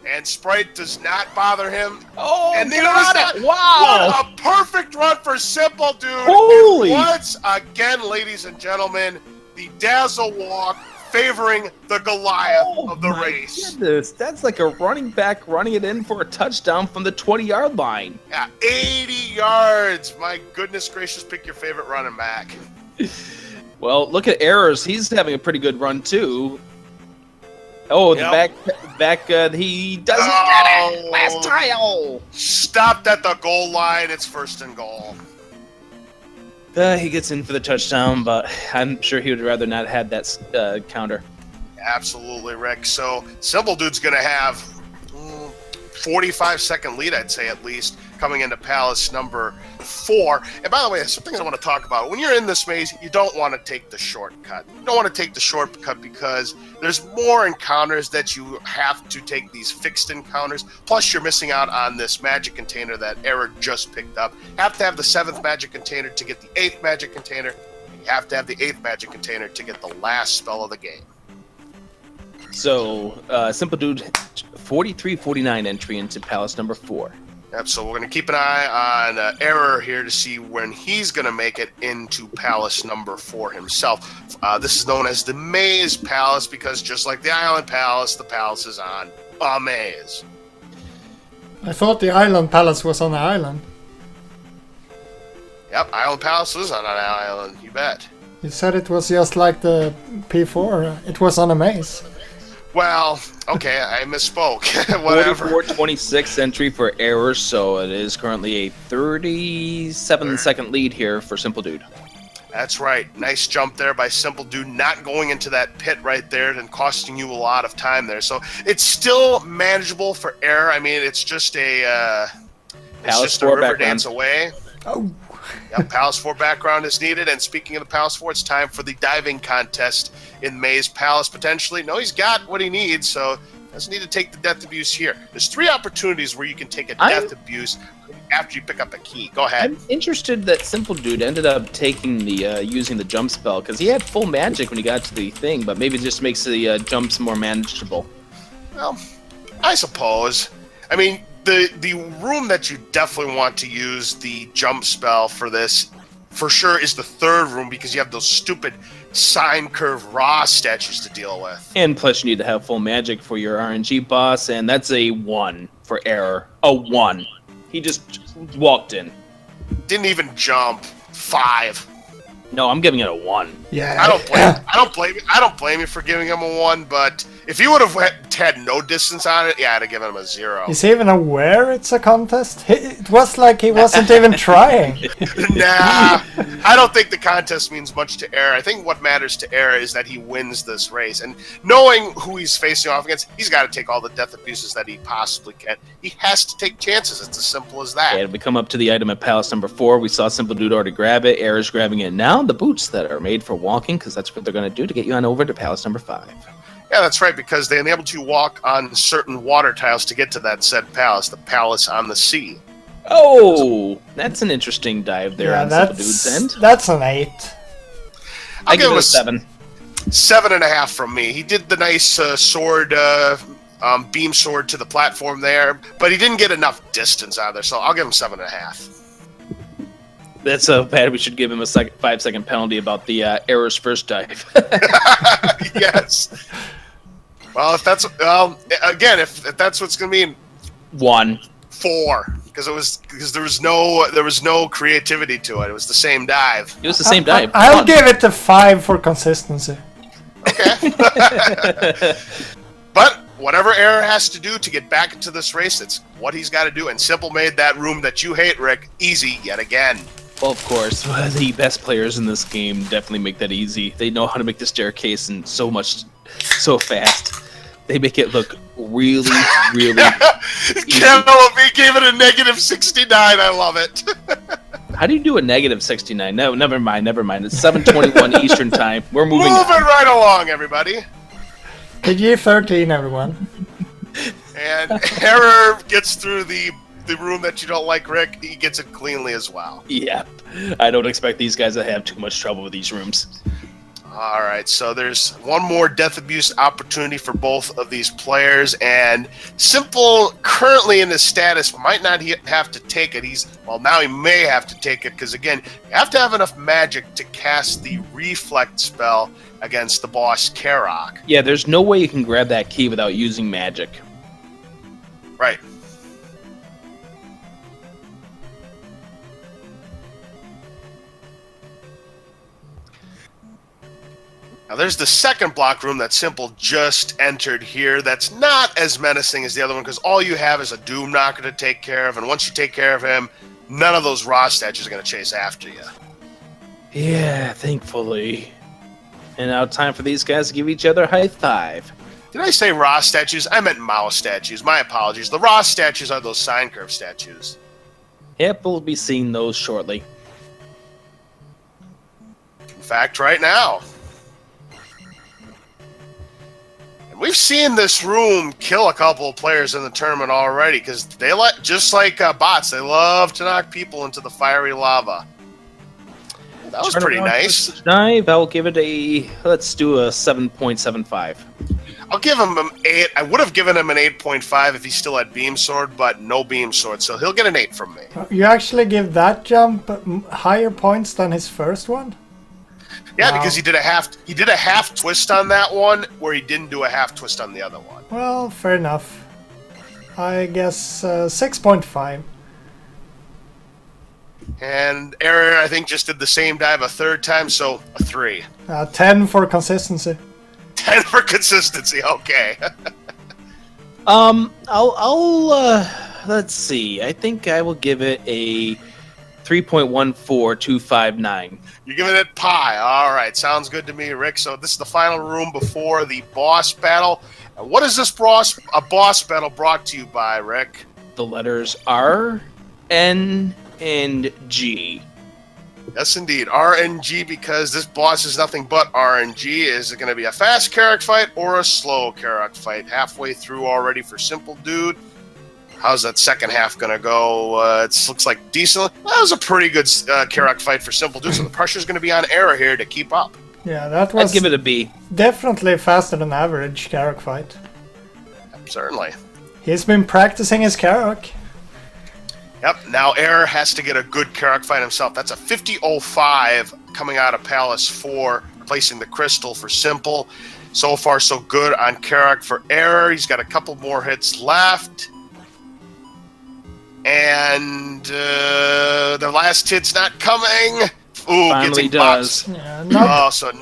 S3: And Sprite does not bother him.
S1: Oh,
S3: and neither does that.
S1: Wow.
S3: What a perfect run for Simpoldood.
S1: Holy.
S3: Once again, ladies and gentlemen, the Dazzle Walk favoring the Goliath of the race.
S1: Goodness, that's like a running back running it in for a touchdown from the 20-yard line.
S3: Yeah, 80 yards. My goodness gracious, pick your favorite running back.
S1: Well, look at Errors. He's having a pretty good run, too. Oh, the back, he doesn't get it. Last tile.
S3: Stopped at the goal line. It's first and goal.
S1: He gets in for the touchdown, but I'm sure he would rather not have that counter.
S3: Absolutely, Rick. So Simpoldood's going to have 45-second lead, I'd say at least, coming into Palace number 4. And by the way, there's some things I want to talk about. When you're in this maze, you don't want to take the shortcut. You don't want to take the shortcut because there's more encounters that you have to take, these fixed encounters. Plus, you're missing out on this magic container that Error just picked up. You have to have the 7th magic container to get the 8th magic container. And you have to have the 8th magic container to get the last spell of the game.
S1: So, Simpoldood, 43-49 entry into Palace number 4.
S3: Yep, so we're going to keep an eye on Error here to see when he's going to make it into Palace number 4 himself. This is known as the Maze Palace because just like the Island Palace, the palace is on a maze.
S2: I thought the Island Palace was on an island.
S3: Yep, Island Palace is on an island, you bet.
S2: You said it was just like the P4. It was on a maze.
S3: Well, okay, I misspoke. Whatever.
S1: 44-26 entry for Error, so it is currently a 37-second lead here for Simpoldood.
S3: That's right. Nice jump there by Simpoldood, not going into that pit right there and costing you a lot of time there. So it's still manageable for Error. I mean, it's just a river dance away.
S2: Oh.
S3: Yep, Palace 4 background is needed. And speaking of the Palace 4, it's time for the diving contest in Maze Palace, potentially. No, he's got what he needs, so doesn't need to take the death abuse here. There's 3 opportunities where you can take a death abuse after you pick up a key. Go ahead.
S1: I'm interested that Simpoldood ended up taking the using the jump spell, because he had full magic when he got to the thing, but maybe it just makes the jumps more manageable.
S3: Well, I suppose. I mean, the room that you definitely want to use the jump spell for this, for sure, is the 3rd room, because you have those stupid sine curve raw statues to deal with.
S1: And plus you need to have full magic for your RNG boss, and that's a 1 for Error. A 1. He just walked in.
S3: Didn't even jump. 5.
S1: No, I'm giving it a 1.
S2: Yeah.
S3: I don't blame you for giving him a 1, but if you would have had no distance on it, yeah, I'd have given him a 0.
S2: Is he even aware it's a contest? It was like he wasn't even trying.
S3: Nah, I don't think the contest means much to Error. I think what matters to Error is that he wins this race. And knowing who he's facing off against, he's got to take all the death abuses that he possibly can. He has to take chances. It's as simple as that.
S1: And we come up to the item at Palace number 4. We saw Simpoldood already grab it. Error's grabbing it now. The boots that are made for walking, because that's what they're going to do to get you on over to Palace number 5.
S3: Yeah, that's right, because they enable you to walk on certain water tiles to get to that said palace, the palace on the sea.
S1: Oh, that's an interesting dive there on Simpoldood's end.
S2: That's an 8.
S1: I give it a 7.
S3: 7.5 from me. He did the nice sword, beam sword to the platform there, but he didn't get enough distance out of there, so I'll give him 7.5.
S1: That's so bad we should give him a 5-second penalty about the Error's first dive.
S3: Yes. Well, if that's again, if that's what's going to mean,
S1: 1.
S3: 4, because there was no creativity to it. It was the same dive.
S1: It was the same dive.
S2: I'll give it a 5 for consistency.
S3: Okay. But whatever Error has to do to get back into this race, it's what he's got to do. And Simple made that room that you hate, Rick, easy yet again.
S1: Well, of course, the best players in this game definitely make that easy. They know how to make the staircase and so fast. They make it look really, really easy.
S3: He gave it a -69. I love it.
S1: How do you do a -69? No, never mind. It's 7:21 Eastern time. We're moving on.
S3: Right along, everybody.
S2: PG-13, everyone.
S3: And Error gets through the room that you don't like, Rick. He gets it cleanly as well.
S1: Yep. I don't expect these guys to have too much trouble with these rooms.
S3: All right, so there's one more death abuse opportunity for both of these players, and Simple, currently in his status, might not have to take it. Now he may have to take it, because again, you have to have enough magic to cast the reflect spell against the boss Karok.
S1: Yeah, there's no way you can grab that key without using magic.
S3: Right. Now there's the second block room that Simple just entered here that's not as menacing as the other one, because all you have is a Doom Knocker to take care of, and once you take care of him, none of those raw statues are going to chase after you.
S1: Yeah, thankfully. And now time for these guys to give each other a high five.
S3: Did I say raw statues? I meant mouse statues. My apologies. The raw statues are those sine curve statues.
S1: Yep, we'll be seeing those shortly.
S3: In fact, right now. And we've seen this room kill a couple of players in the tournament already, because they just like bots, they love to knock people into the fiery lava. That was pretty nice.
S1: Dive, I'll give it let's do a 7.75.
S3: I'll give him an 8. I would have given him an 8.5 if he still had Beam Sword, but no Beam Sword, so he'll get an 8 from me.
S2: You actually give that jump higher points than his first one?
S3: Yeah,
S2: Wow.
S3: because he did a half twist on that one, where he didn't do a half twist on the other one.
S2: Well, fair enough. I guess 6.5.
S3: And Error, I think, just did the same dive a third time, so a 3.
S2: 10 for consistency.
S3: 10 for consistency. Okay.
S1: Let's see. I think I will give it a 3.14259.
S3: You're giving it pi. All right, sounds good to me, Rick. So this is the final room before the boss battle. And what is this boss battle brought to you by, Rick?
S1: The letters R, N, and G.
S3: Yes, indeed. RNG, because this boss is nothing but RNG. Is it going to be a fast Carrack fight or a slow Carrack fight? Halfway through already for Simpoldood. How's that second half going to go? It looks like decent. That was a pretty good Carrack fight for Simpoldood, so the pressure's going to be on Error here to keep up.
S2: Yeah, that was
S1: I'd give it a B.
S2: definitely faster than average Carrack fight.
S3: Certainly.
S2: He's been practicing his Carrack.
S3: Yep, now Error has to get a good Carrack fight himself. That's a 50.05 coming out of Palace 4, placing the crystal for Simple. So far, so good on Carrack for Error. He's got a couple more hits left. And the last hit's not coming. Ooh,
S1: Finally
S3: getting boxed.
S1: does.
S2: Yeah,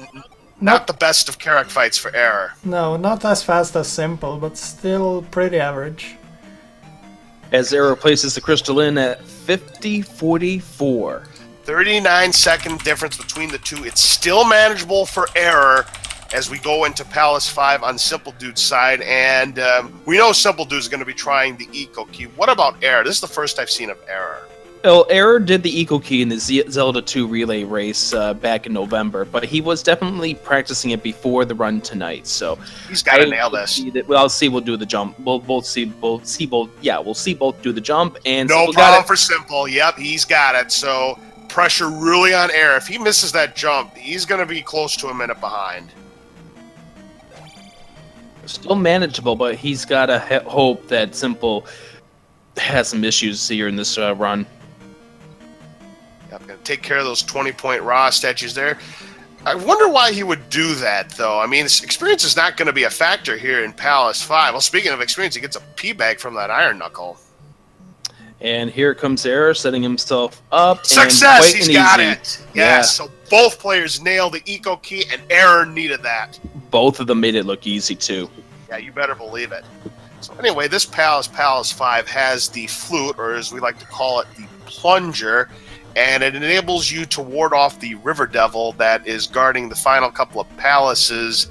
S3: Not the best of Carrack fights for Error.
S2: no, not as fast as Simple, but still pretty average.
S1: As Error places the crystal in at 50.44.
S3: 39-second difference between the two. It's still manageable for Error as we go into Palace 5 on Simpoldood's side. And we know Simpoldood is going to be trying the Eco Key. What about Error? This is the first I've seen of Error.
S1: Well, Error did the Eco Key in the Zelda 2 relay race back in November, but he was definitely practicing it before the run tonight. So
S3: He's got to nail this.
S1: We'll see. We'll do the jump. We'll see both do the jump. And
S3: No
S1: Simple
S3: problem
S1: got
S3: for Simple. Yep, he's got it. So pressure really on Error. If he misses that jump, he's going to be close to a minute behind.
S1: it. Still manageable, but he's got to hope that Simple has some issues here in this run.
S3: I'm going to take care of those 20-point Ra statues there. I wonder why he would do that, though. I mean, his experience is not going to be a factor here in Palace 5. Well, speaking of experience, he gets a P-bag from that Iron Knuckle.
S1: And here comes Error setting himself up.
S3: Success!
S1: And
S3: He's
S1: and
S3: got
S1: easy.
S3: it! Yes, so both players nailed the Eco Key, and Error needed that.
S1: Both of them made it look easy, too.
S3: Yeah, you better believe it. So anyway, this Palace 5 has the flute, or as we like to call it, the plunger, and it enables you to ward off the River Devil that is guarding the final couple of palaces,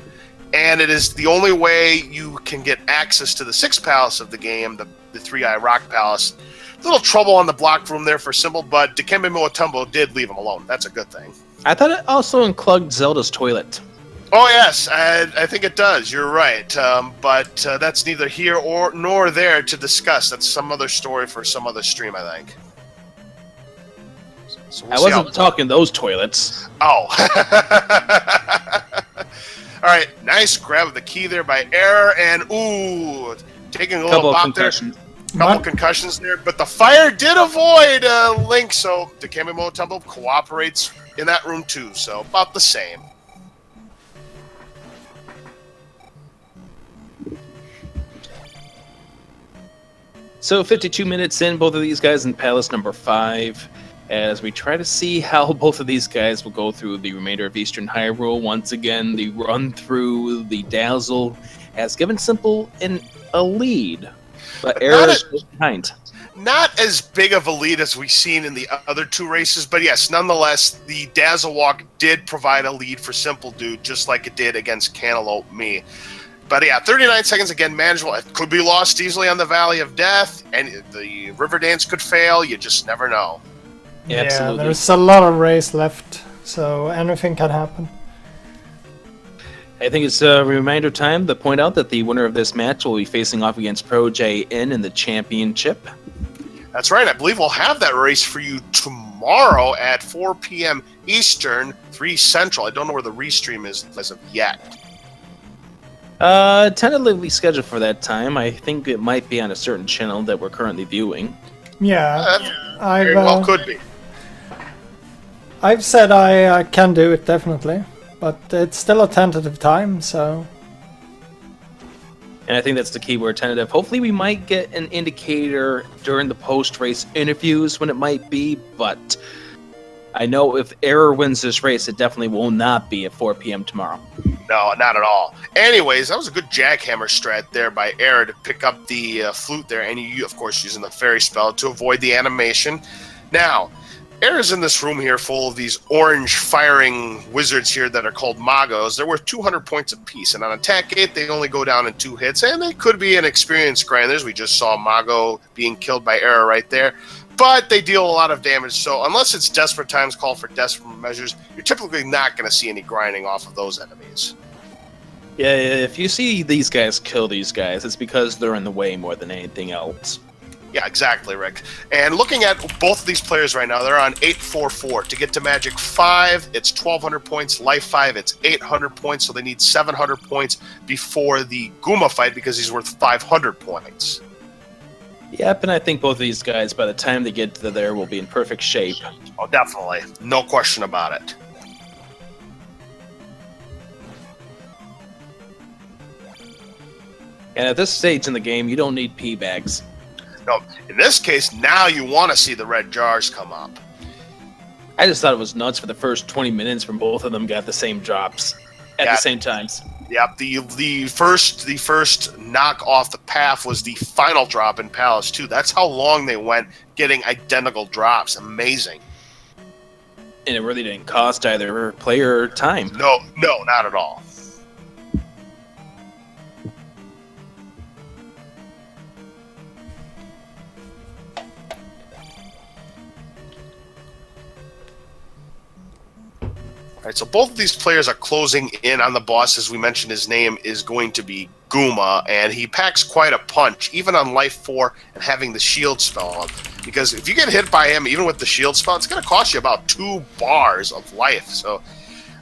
S3: and it is the only way you can get access to the sixth palace of the game, the Three-Eye Rock Palace. A little trouble on the block room there for Simple, but Dikembe Mutombo did leave him alone. That's a good thing.
S1: I thought it also unclogged Zelda's toilet.
S3: Oh, yes, I think it does. You're right. But that's neither here nor there to discuss. That's some other story for some other stream, I think. So
S1: I wasn't talking those toilets.
S3: Oh. All right, nice grab of the key there by Error, and ooh, taking a little
S1: Couple of
S3: bop
S1: concussions.
S3: there. Couple concussions there, but the fire did avoid Link, so Dikembe Mutombo cooperates in that room too, so about the same.
S1: So 52 minutes in, both of these guys in Palace number 5, as we try to see how both of these guys will go through the remainder of Eastern Hyrule. Once again, the run through the Dazzle has given Simple a lead, but Error is just behind.
S3: Not as big of a lead as we've seen in the other two races, but yes, nonetheless, the Dazzle Walk did provide a lead for Simpoldood, just like it did against Cantaloupe Me. But yeah, 39 seconds, again, manageable. It could be lost easily on the Valley of Death, and the River Dance could fail. You just never know.
S2: Yeah,
S1: Absolutely.
S2: there's a lot of race left, so anything can happen.
S1: I think it's a reminder time to point out that the winner of this match will be facing off against Pro JN in the championship.
S3: That's right. I believe we'll have that race for you tomorrow at 4 p.m. Eastern, 3 Central. I don't know where the restream is as of yet.
S1: Tentatively scheduled for that time. I think it might be on a certain channel that we're currently viewing.
S2: Yeah,
S3: Very well could be.
S2: I've said I can do it definitely, but it's still a tentative time, so.
S1: And I think that's the key word, tentative. Hopefully we might get an indicator during the post-race interviews when it might be, but I know if Error wins this race, it definitely will not be at 4 p.m. tomorrow.
S3: No, not at all. Anyways, that was a good jackhammer strat there by Error to pick up the flute there, and you, of course, using the fairy spell to avoid the animation. Now, Error's in this room here full of these orange firing wizards here that are called Magos. They're worth 200 points apiece, and on attack 8, they only go down in 2 hits, and they could be inexperienced grinders. We just saw Mago being killed by Error right there. But they deal a lot of damage, so unless it's desperate times call for desperate measures, you're typically not going to see any grinding off of those enemies.
S1: Yeah, if you see these guys kill these guys, it's because they're in the way more than anything else.
S3: Yeah, exactly, Rick. And looking at both of these players right now, they're on 844. To get to Magic 5, it's 1,200 points. Life 5, it's 800 points, so they need 700 points before the Guma fight because he's worth 500 points.
S1: Yep, and I think both of these guys, by the time they get to there, will be in perfect shape.
S3: Oh, definitely. No question about it.
S1: And at this stage in the game, you don't need P-bags.
S3: No, in this case, now you want to see the red jars come up.
S1: I just thought it was nuts for the first 20 minutes when both of them got the same drops at the same times.
S3: Yep, the first knock off the path was the final drop in Palace 2. That's how long they went getting identical drops. Amazing.
S1: And it really didn't cost either player time.
S3: No, not at all. All right, so both of these players are closing in on the boss. As we mentioned, his name is going to be Guma, and he packs quite a punch, even on Life 4 and having the shield spell on. Because if you get hit by him, even with the shield spell, it's going to cost you about 2 bars of life. So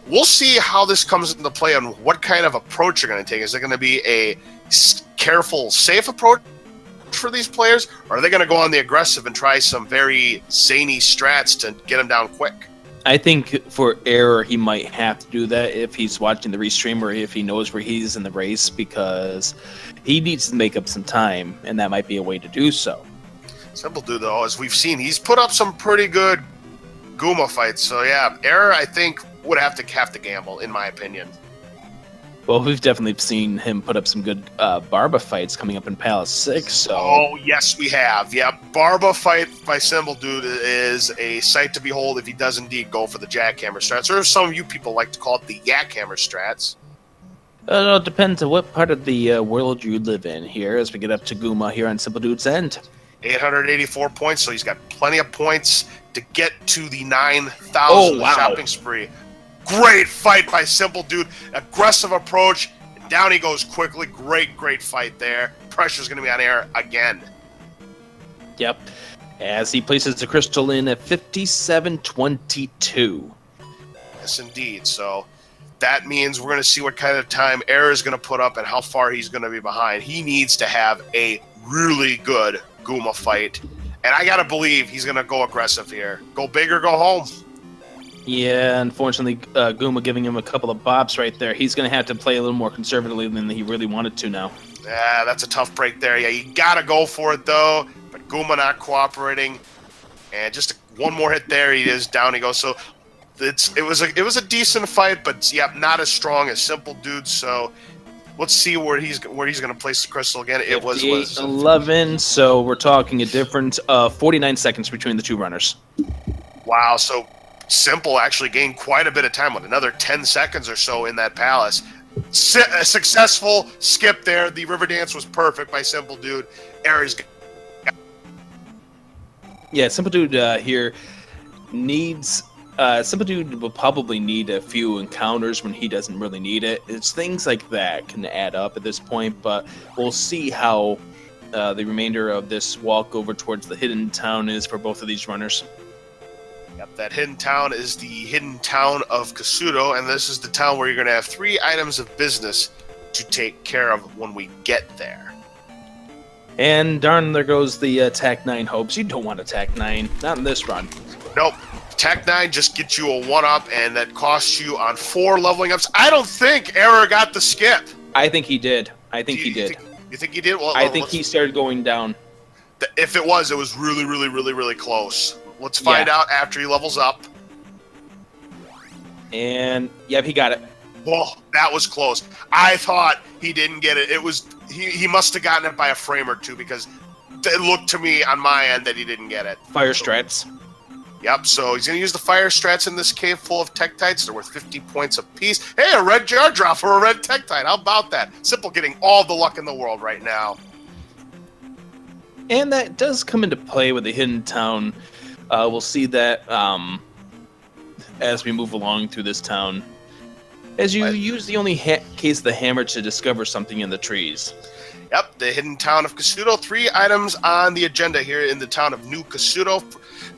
S3: we'll see how this comes into play and what kind of approach you're going to take. Is it going to be a careful, safe approach for these players, or are they going to go on the aggressive and try some very zany strats to get them down quick?
S1: I think for Error, he might have to do that if he's watching the restream or if he knows where he's in the race, because he needs to make up some time, and that might be a way to do so.
S3: Simpoldood, though, as we've seen, he's put up some pretty good Guma fights. So, yeah, Error, I think, would have to gamble, in my opinion.
S1: Well, we've definitely seen him put up some good Barba fights coming up in Palace 6. So.
S3: Oh, yes, we have. Yeah, Barba fight by Simpoldood is a sight to behold if he does indeed go for the jackhammer strats, or some of you people like to call it the yakhammer strats.
S1: It depends on what part of the world you live in here as we get up to Guma here on Simpoldood's end.
S3: 884 points, so he's got plenty of points to get to the 9,000 shopping spree. Great fight by Simpoldood. Aggressive approach. And down he goes quickly. Great fight there. Pressure's going to be on Error again.
S1: Yep. As he places the crystal in at 57.22.
S3: Yes, indeed. So that means we're going to see what kind of time Error is going to put up and how far he's going to be behind. He needs to have a really good Guma fight. And I got to believe he's going to go aggressive here. Go big or go home.
S1: Yeah, unfortunately, Guma giving him a couple of bops right there. He's going to have to play a little more conservatively than he really wanted to now.
S3: Yeah, that's a tough break there. Yeah, you got to go for it, though. But Guma not cooperating. And just one more hit there, he is down he goes. So it was a decent fight, but yeah, not as strong as Simpoldood. So let's see where he's going to place the crystal again. It was
S1: 11, so we're talking a difference of 49 seconds between the two runners.
S3: Wow, so Simple actually gained quite a bit of time with another 10 seconds or so in that Palace. A successful skip there. The river dance was perfect by Simpoldood. Error's.
S1: Yeah, Simpoldood here needs. Simpoldood will probably need a few encounters when he doesn't really need it. It's things like that can add up at this point, but we'll see how the remainder of this walk over towards the hidden town is for both of these runners.
S3: Yep, that hidden town is the hidden town of Kasuto, and this is the town where you're going to have 3 items of business to take care of when we get there.
S1: And darn, there goes the attack 9 hopes. You don't want attack 9, not in this run.
S3: Nope. Attack 9 just gets you a 1-up, and that costs you on 4 leveling ups. I don't think Error got the skip.
S1: I think he did. I think he did.
S3: You think he did? Well,
S1: I think he started going down.
S3: If it was really, really, really, really close. Let's find out after he levels up.
S1: And, yep, he got it.
S3: Whoa, that was close. I thought he didn't get it. It was he must have gotten it by a frame or two, because it looked to me on my end that he didn't get it.
S1: Fire strats.
S3: Yep, so he's going to use the fire strats in this cave full of Tektites. They're worth 50 points apiece. Hey, a red jar drop for a red Tektite. How about that? Simple getting all the luck in the world right now.
S1: And that does come into play with the Hidden Town. We'll see that as we move along through this town. As you use the only case of the hammer to discover something in the trees.
S3: Yep, the Hidden Town of Kasuto. 3 items on the agenda here in the town of New Kasuto.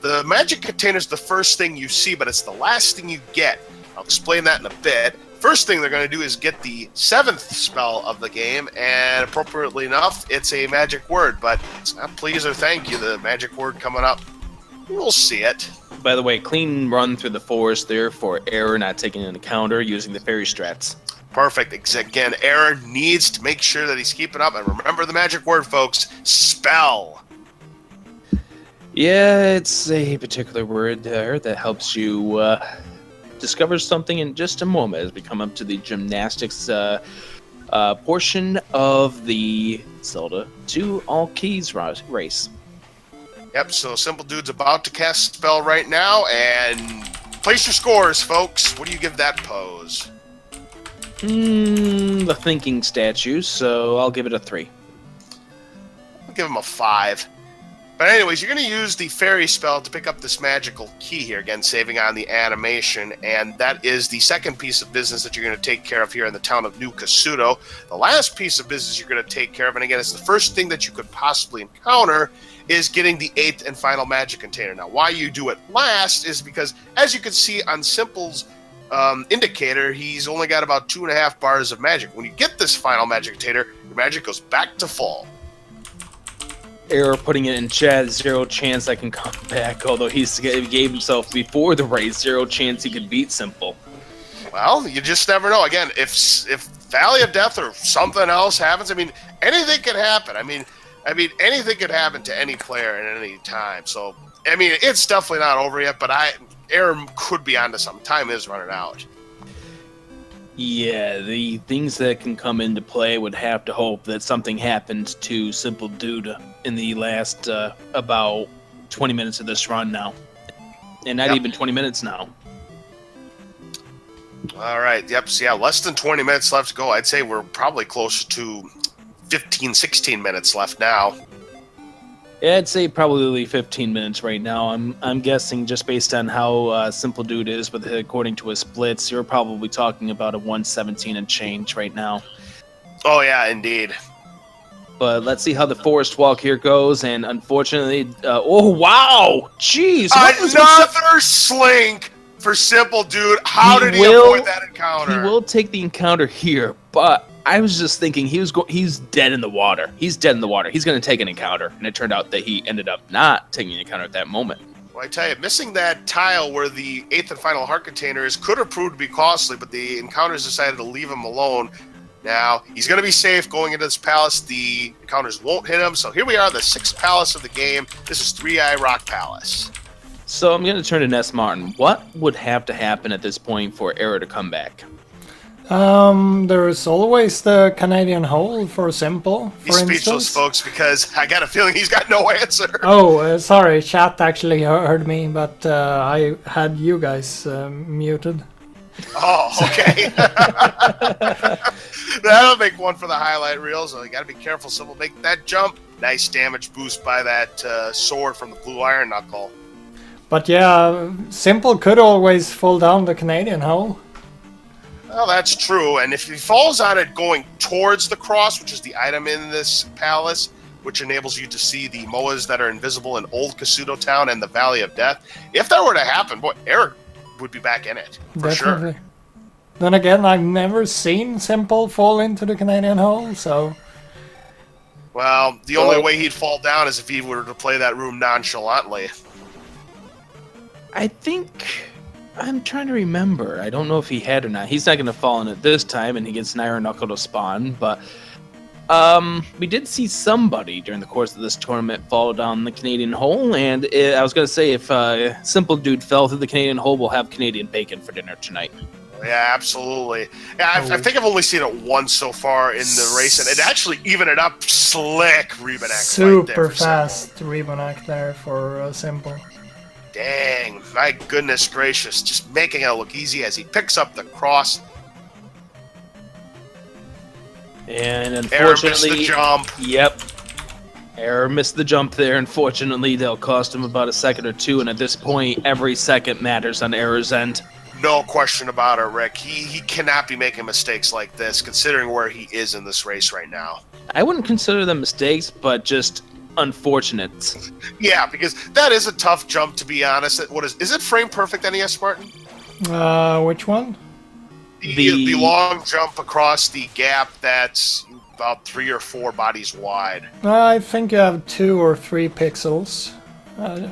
S3: The magic container is the first thing you see, but it's the last thing you get. I'll explain that in a bit. First thing they're going to do is get the 7th spell of the game, and appropriately enough, it's a magic word, but it's not please or thank you, the magic word coming up. We'll see it.
S1: By the way, clean run through the forest there for Error not taking an encounter using the fairy strats.
S3: Perfect. Again, Error needs to make sure that he's keeping up, and remember the magic word, folks, spell.
S1: Yeah, it's a particular word there that helps you discover something in just a moment as we come up to the gymnastics portion of the Zelda 2 All Keys race.
S3: Yep, so Simpoldood's about to cast a spell right now, and place your scores, folks. What do you give that pose?
S1: The thinking statue, so I'll give it a 3.
S3: I'll give him a 5. But anyways, you're going to use the fairy spell to pick up this magical key here, again, saving on the animation, and that is the second piece of business that you're going to take care of here in the town of New Kasuto. The last piece of business you're going to take care of, and again, it's the first thing that you could possibly encounter, is getting the 8th and final magic container. Now, why you do it last is because, as you can see on Simple's indicator, he's only got about 2.5 bars of magic. When you get this final magic container, your magic goes back to full.
S1: Error putting it in chat, 0 chance I can come back, although he gave himself before the race 0 chance he could beat Simple.
S3: Well, you just never know. Again, if Valley of Death or something else happens, I mean, anything could happen. I mean, anything could happen to any player at any time. So, I mean, it's definitely not over yet, but Error could be onto something. Time is running out.
S1: Yeah, the things that can come into play would have to hope that something happens to Simpoldood in the last about 20 minutes of this run now. And not even 20 minutes now.
S3: All right, yep, so yeah, less than 20 minutes left to go. I'd say we're probably closer to 15, 16 minutes left now.
S1: Yeah, I'd say probably 15 minutes right now. I'm guessing just based on how Simpoldood is, but according to his splits, you're probably talking about a 117 and change right now.
S3: Oh yeah, indeed.
S1: But let's see how the forest walk here goes, and unfortunately, oh wow, jeez,
S3: another slink for Simpoldood. How did he avoid that encounter?
S1: He will take the encounter here, but I was just thinking he's dead in the water. He's dead in the water. He's going to take an encounter, and it turned out that he ended up not taking an encounter at that moment.
S3: Well, I tell you, missing that tile where the 8th and final heart container is could have proved to be costly, but the encounters decided to leave him alone. Now, he's going to be safe going into this palace. The encounters won't hit him. So here we are, the 6th palace of the game. This is 3-Eye Rock Palace.
S1: So I'm going to turn to Ness Martin. What would have to happen at this point for Error to come back?
S2: There's always the Canadian hole for Simple, for
S3: He's speechless, folks, because I got a feeling he's got no answer.
S2: Oh, sorry, chat actually heard me, but I had you guys muted.
S3: Oh, okay. That'll make one for the highlight reel, so you got to be careful. Simple make that jump. Nice damage boost by that sword from the blue iron knuckle.
S2: But yeah, Simple could always fall down the Canadian hole.
S3: Well, that's true, and if he falls on it going towards the cross, which is the item in this palace, which enables you to see the moas that are invisible in Old Kasuto Town and the Valley of Death, if that were to happen, boy, Eric would be back in it, for
S2: Definitely.
S3: sure.
S2: Then again, I've never seen Simple fall into the Canadian hole, so...
S3: Well, the only way he'd fall down is if he were to play that room nonchalantly.
S1: I think... I'm trying to remember. I don't know if he had or not. He's not going to fall in it this time, and he gets an Iron Knuckle to spawn, but... we did see somebody during the course of this tournament fall down the Canadian hole, and I was going to say, if Simpoldood fell through the Canadian hole, we'll have Canadian bacon for dinner tonight.
S3: Yeah, absolutely. Yeah, I think I've only seen it once so far in the race, and it actually evened it up. Slick Rebanak.
S2: Super fast Rebanak there for Simple.
S3: Dang, my goodness gracious. Just making it look easy as he picks up the cross.
S1: And unfortunately...
S3: Error missed the jump.
S1: Yep. Error missed the jump there. Unfortunately, they'll cost him about a second or two, and at this point, every second matters on Error's end.
S3: No question about it, Rick. He cannot be making mistakes like this, considering where he is in this race right now.
S1: I wouldn't consider them mistakes, but just unfortunate.
S3: Yeah, because that is a tough jump, to be honest. What is it frame perfect, NES Martin?
S2: Which one?
S3: The long jump across the gap that's about 3 or 4 bodies wide.
S2: I think you have 2 or 3 pixels.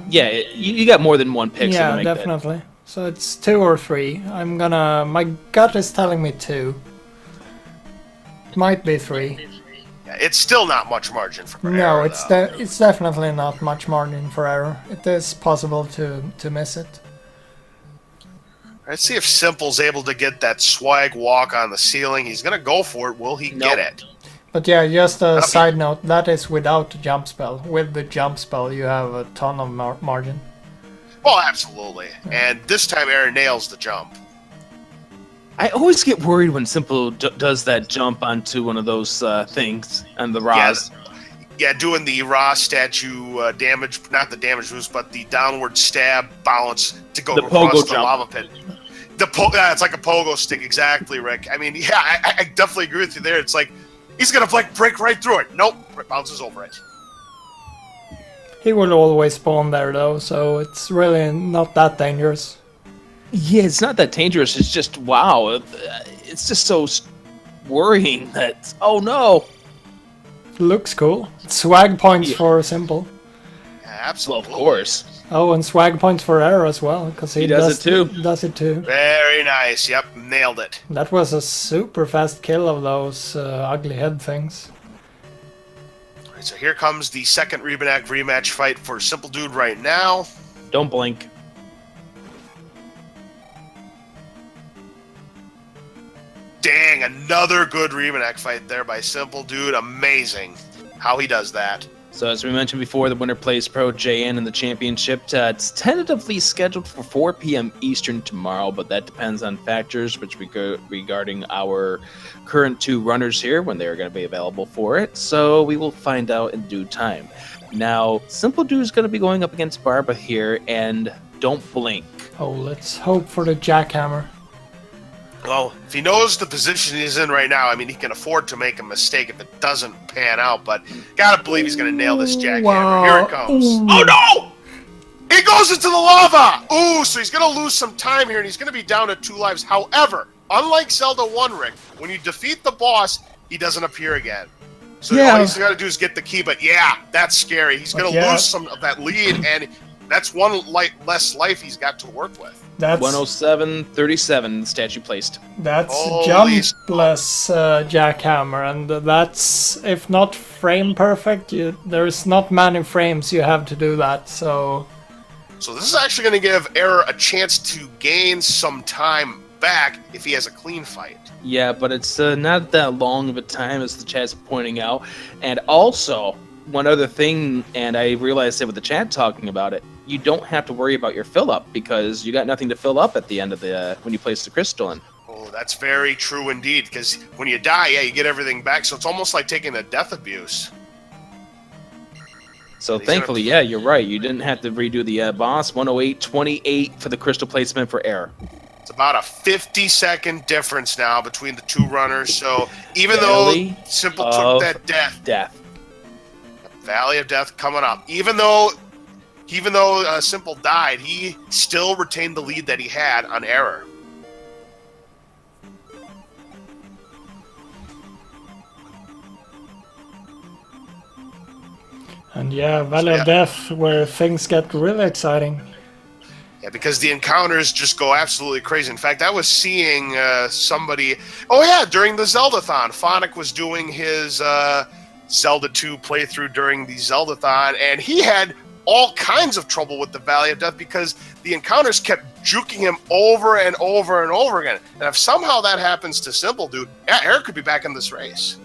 S1: Yeah, you got more than one pixel
S2: yeah,
S1: to make
S2: definitely.
S1: that.
S2: So it's 2 or 3. My gut is telling me 2. Might be 3.
S3: Yeah, it's still not much margin for error.
S2: No, it's definitely not much margin for error. It is possible to miss it.
S3: Let's see if Simple's able to get that swag walk on the ceiling. He's going to go for it. Will he get it?
S2: But yeah, just a side note, that is without the jump spell. With the jump spell, you have a ton of margin.
S3: Well, absolutely. And this time, Error nails the jump.
S1: I always get worried when Simple does that jump onto one of those things on the Raz.
S3: Yeah, doing the Ra statue damage, not the damage boost, but the downward stab bounce to go across the lava pit. It's like a pogo stick, exactly, Rick. I mean, yeah, I definitely agree with you there. It's like, he's going to break right through it. Nope, bounces over it.
S2: He will always spawn there, though, so it's really not that dangerous.
S1: Yeah, it's not that dangerous. It's just, wow. It's just so worrying that, oh no.
S2: Looks cool. Swag points for Simple.
S3: Yeah, absolutely.
S1: Well, of course.
S2: Oh, and swag points for Error as well, because he does it too. Does it too.
S3: Very nice. Yep, nailed it.
S2: That was a super fast kill of those ugly head things.
S3: All right, so here comes the second Rebanak rematch fight for Simpoldood right now.
S1: Don't blink.
S3: Dang, another good Rebanak fight there by Simpoldood. Amazing how he does that.
S1: So as we mentioned before, the winner plays Pro JN in the championship. It's tentatively scheduled for 4 p.m. Eastern tomorrow, but that depends on factors which regarding our current 2 runners here when they're going to be available for it. So we will find out in due time. Now, Simpoldood is going to be going up against Barba here, and don't blink.
S2: Oh, let's hope for the jackhammer.
S3: Well, if he knows the position he's in right now, I mean, he can afford to make a mistake if it doesn't pan out, but gotta believe he's gonna nail this jackhammer.
S2: Wow.
S3: Here it comes. Ooh. Oh, no! He goes into the lava! Ooh, so he's gonna lose some time here, and he's gonna be down to 2 lives. However, unlike Zelda 1, Rick, when you defeat the boss, he doesn't appear again. So all he's gotta do is get the key, but yeah, that's scary. He's gonna lose some of that lead, and that's 1 less life he's got to work with.
S1: That's 107.37 statue placed.
S2: That's jumpless jackhammer, and that's, if not frame perfect, there's not many frames you have to do that, so
S3: this is actually going to give Error a chance to gain some time back if he has a clean fight.
S1: Yeah, but it's not that long of a time, as the chat's pointing out. And also, one other thing, and I realized it with the chat talking about it, you don't have to worry about your fill-up, because you got nothing to fill up at the end of the when you place the crystal in.
S3: Oh, that's very true indeed, because when you die, you get everything back, so it's almost like taking a death abuse.
S1: So thankfully, you're right. You didn't have to redo the boss. 108.28 for the crystal placement for Error.
S3: It's about a 50-second difference now between the 2 runners, so even though Simple took that death. Valley of Death coming up. Even though Simple died, he still retained the lead that he had on Error.
S2: And yeah, Valley of Death, where things get really exciting.
S3: Yeah, because the encounters just go absolutely crazy. In fact, I was seeing somebody... Oh, yeah, during the Zeldathon. Phonic was doing his Zelda 2 playthrough during the Zeldathon, and he had all kinds of trouble with the Valley of Death because the encounters kept juking him over and over and over again. And if somehow that happens to Simpoldood, yeah, Eric could be back in this race.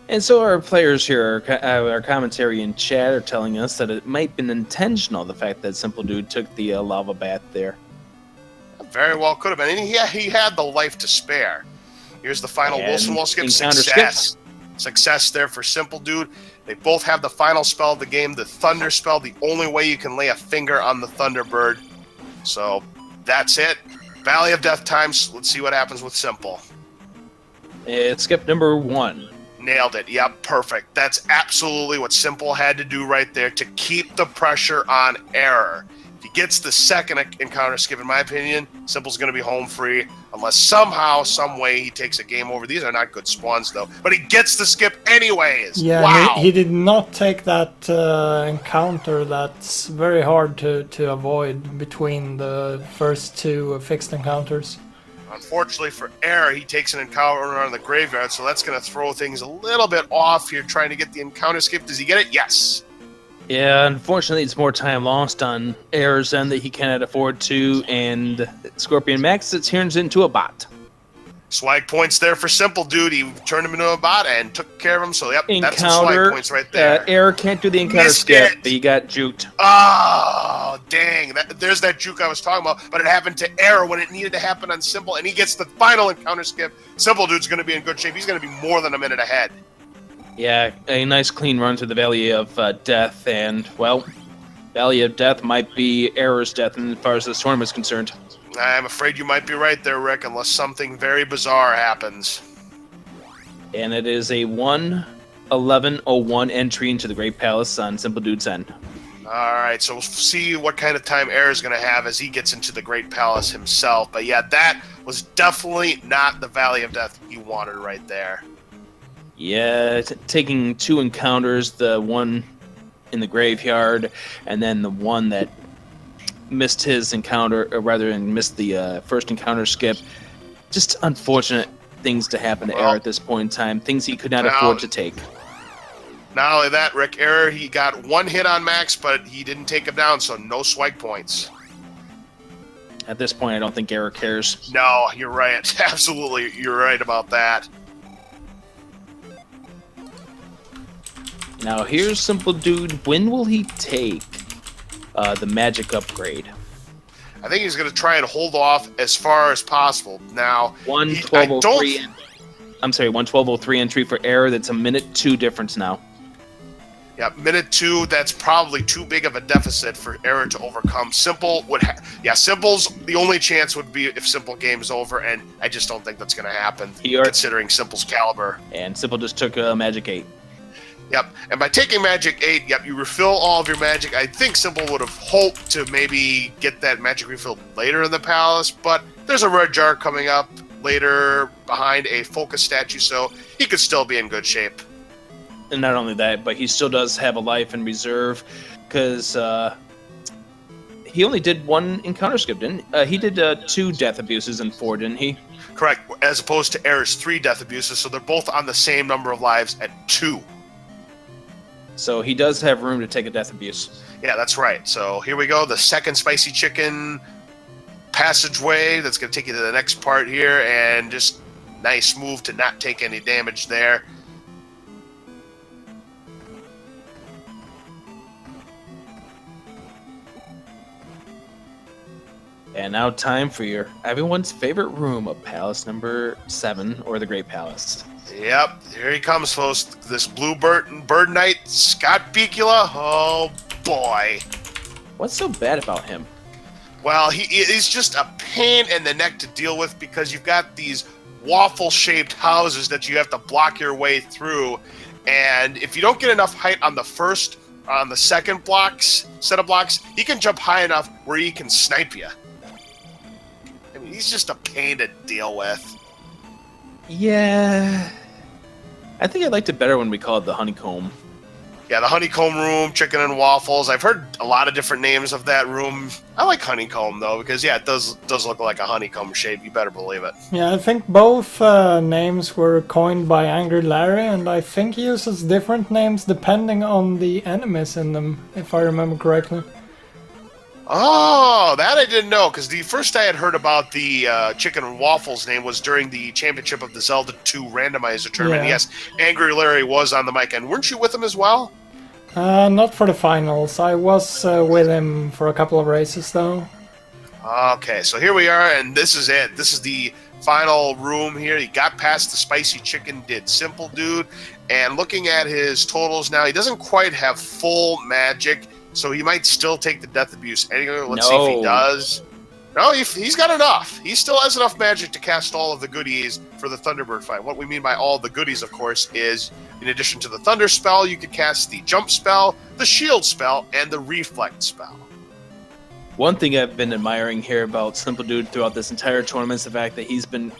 S1: And so our players here, our commentary in chat are telling us that it might have been intentional, the fact that Simpoldood took the lava bath there.
S3: Very well could have been. And he had the life to spare. Here's the final
S1: And
S3: Wilson Wall skip.
S1: Success.
S3: Success there for Simpoldood. They both have the final spell of the game, the Thunder spell, the only way you can lay a finger on the Thunderbird. So that's it. Valley of Death times. Let's see what happens with Simple.
S1: It's skip number 1.
S3: Nailed it. Yep, perfect. That's absolutely what Simple had to do right there to keep the pressure on Error. If he gets the second encounter skip, in my opinion, Simple's going to be home free unless somehow, some way he takes a game over. These are not good spawns, though. But he gets the skip anyways.
S2: Yeah,
S3: wow.
S2: he did not take that encounter that's very hard to avoid between the first two fixed encounters.
S3: Unfortunately for Error, he takes an encounter on the graveyard, so that's going to throw things a little bit off here, trying to get the encounter skip. Does he get it? Yes.
S1: Yeah, unfortunately, it's more time lost on Error's end that he cannot afford to, and Scorpion Max turns into a bot.
S3: Swag points there for Simpoldood. He turned him into a bot and took care of him, so yep,
S1: Encounter,
S3: that's some swag points right there.
S1: Error can't do the encounter skip, but he got juked.
S3: Oh, dang. There's that juke I was talking about, but it happened to Error when it needed to happen on Simple, and he gets the final encounter skip. Simpoldood's going to be in good shape. He's going to be more than a minute ahead.
S1: Yeah, a nice clean run to the Valley of Death, and, well, Valley of Death might be Error's death as far as this tournament is concerned.
S3: I'm afraid you might be right there, Rick, unless something very bizarre happens.
S1: And it is a 1:11:01 entry into the Great Palace on Simpoldood's end.
S3: All right, so we'll see what kind of time Error's going to have as he gets into the Great Palace himself. But yeah, that was definitely not the Valley of Death he wanted right there.
S1: Yeah, taking 2 encounters, the one in the graveyard, and then the one that missed his encounter, or rather missed the first encounter skip. Just unfortunate things to happen to Error at this point in time. Things he could not afford to take.
S3: Not only that, Rick, Error, he got 1 hit on Max, but he didn't take him down, so no swag points.
S1: At this point, I don't think Error cares.
S3: No, you're right. Absolutely, you're right about that.
S1: Now, here's Simpoldood. When will he take the magic upgrade?
S3: I think he's going to try and hold off as far as possible. Now,
S1: 1:12:03. I'm sorry, 1:12:03 entry for Error. That's a minute 2 difference now.
S3: Yeah, minute 2. That's probably too big of a deficit for Error to overcome. Simple would, Simple's the only chance would be if Simple game's over, and I just don't think that's going to happen considering Simple's caliber.
S1: And Simple just took Magic 8.
S3: Yep, and by taking Magic 8, yep, you refill all of your magic. I think Simple would have hoped to maybe get that magic refilled later in the palace, but there's a red jar coming up later behind a focus statue, so he could still be in good shape.
S1: And not only that, but he still does have a life in reserve, because he only did 1 encounter skip, didn't he? He did 2 death abuses and 4, didn't he?
S3: Correct, as opposed to Error's 3 death abuses, so they're both on the same number of lives at 2.
S1: So he does have room to take a death abuse.
S3: Yeah, that's right. So here we go. The second spicy chicken passageway that's going to take you to the next part here. And just nice move to not take any damage there.
S1: And now time for everyone's favorite room of Palace number 7, or the Great Palace.
S3: Yep, here he comes, folks. This blue bird knight, Scott Picula. Oh, boy.
S1: What's so bad about him?
S3: Well, he's just a pain in the neck to deal with because you've got these waffle-shaped houses that you have to block your way through. And if you don't get enough height on the second set of blocks, he can jump high enough where he can snipe you. I mean, he's just a pain to deal with.
S1: Yeah. I think I liked it better when we called it the honeycomb.
S3: Yeah, the honeycomb room, chicken and waffles. I've heard a lot of different names of that room. I like honeycomb though because yeah, it does look like a honeycomb shape. You better believe it.
S2: Yeah, I think both names were coined by Angry Larry, and I think he uses different names depending on the enemies in them, if I remember correctly.
S3: Oh, that I didn't know, because the first I had heard about the chicken and waffles name was during the championship of the Zelda 2 randomizer tournament.
S2: Yeah.
S3: Yes, Angry Larry was on the mic, and weren't you with him as well?
S2: Not for the finals. I was with him for a couple of races, though.
S3: Okay, so here we are, and this is it. This is the final room here. He got past the spicy chicken, did Simpoldood, and looking at his totals now, he doesn't quite have full magic, so he might still take the death abuse. Anyway, let's see if he does. No, he's got enough. He still has enough magic to cast all of the goodies for the Thunderbird fight. What we mean by all the goodies, of course, is in addition to the Thunder spell, you could cast the Jump spell, the Shield spell, and the Reflect spell.
S1: One thing I've been admiring here about Simpoldood throughout this entire tournament is the fact that he's been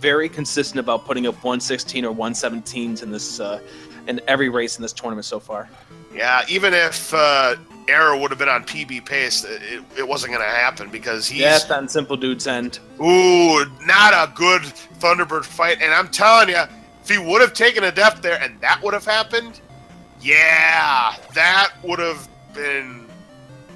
S1: very consistent about putting up 116 or 117s in this in every race in this tournament so far.
S3: Yeah, even if Error would have been on PB pace, it wasn't going to happen because he's...
S1: Death on Simpoldood's end.
S3: Ooh, not a good Thunderbird fight. And I'm telling you, if he would have taken a death there and that would have happened, yeah, that would have been...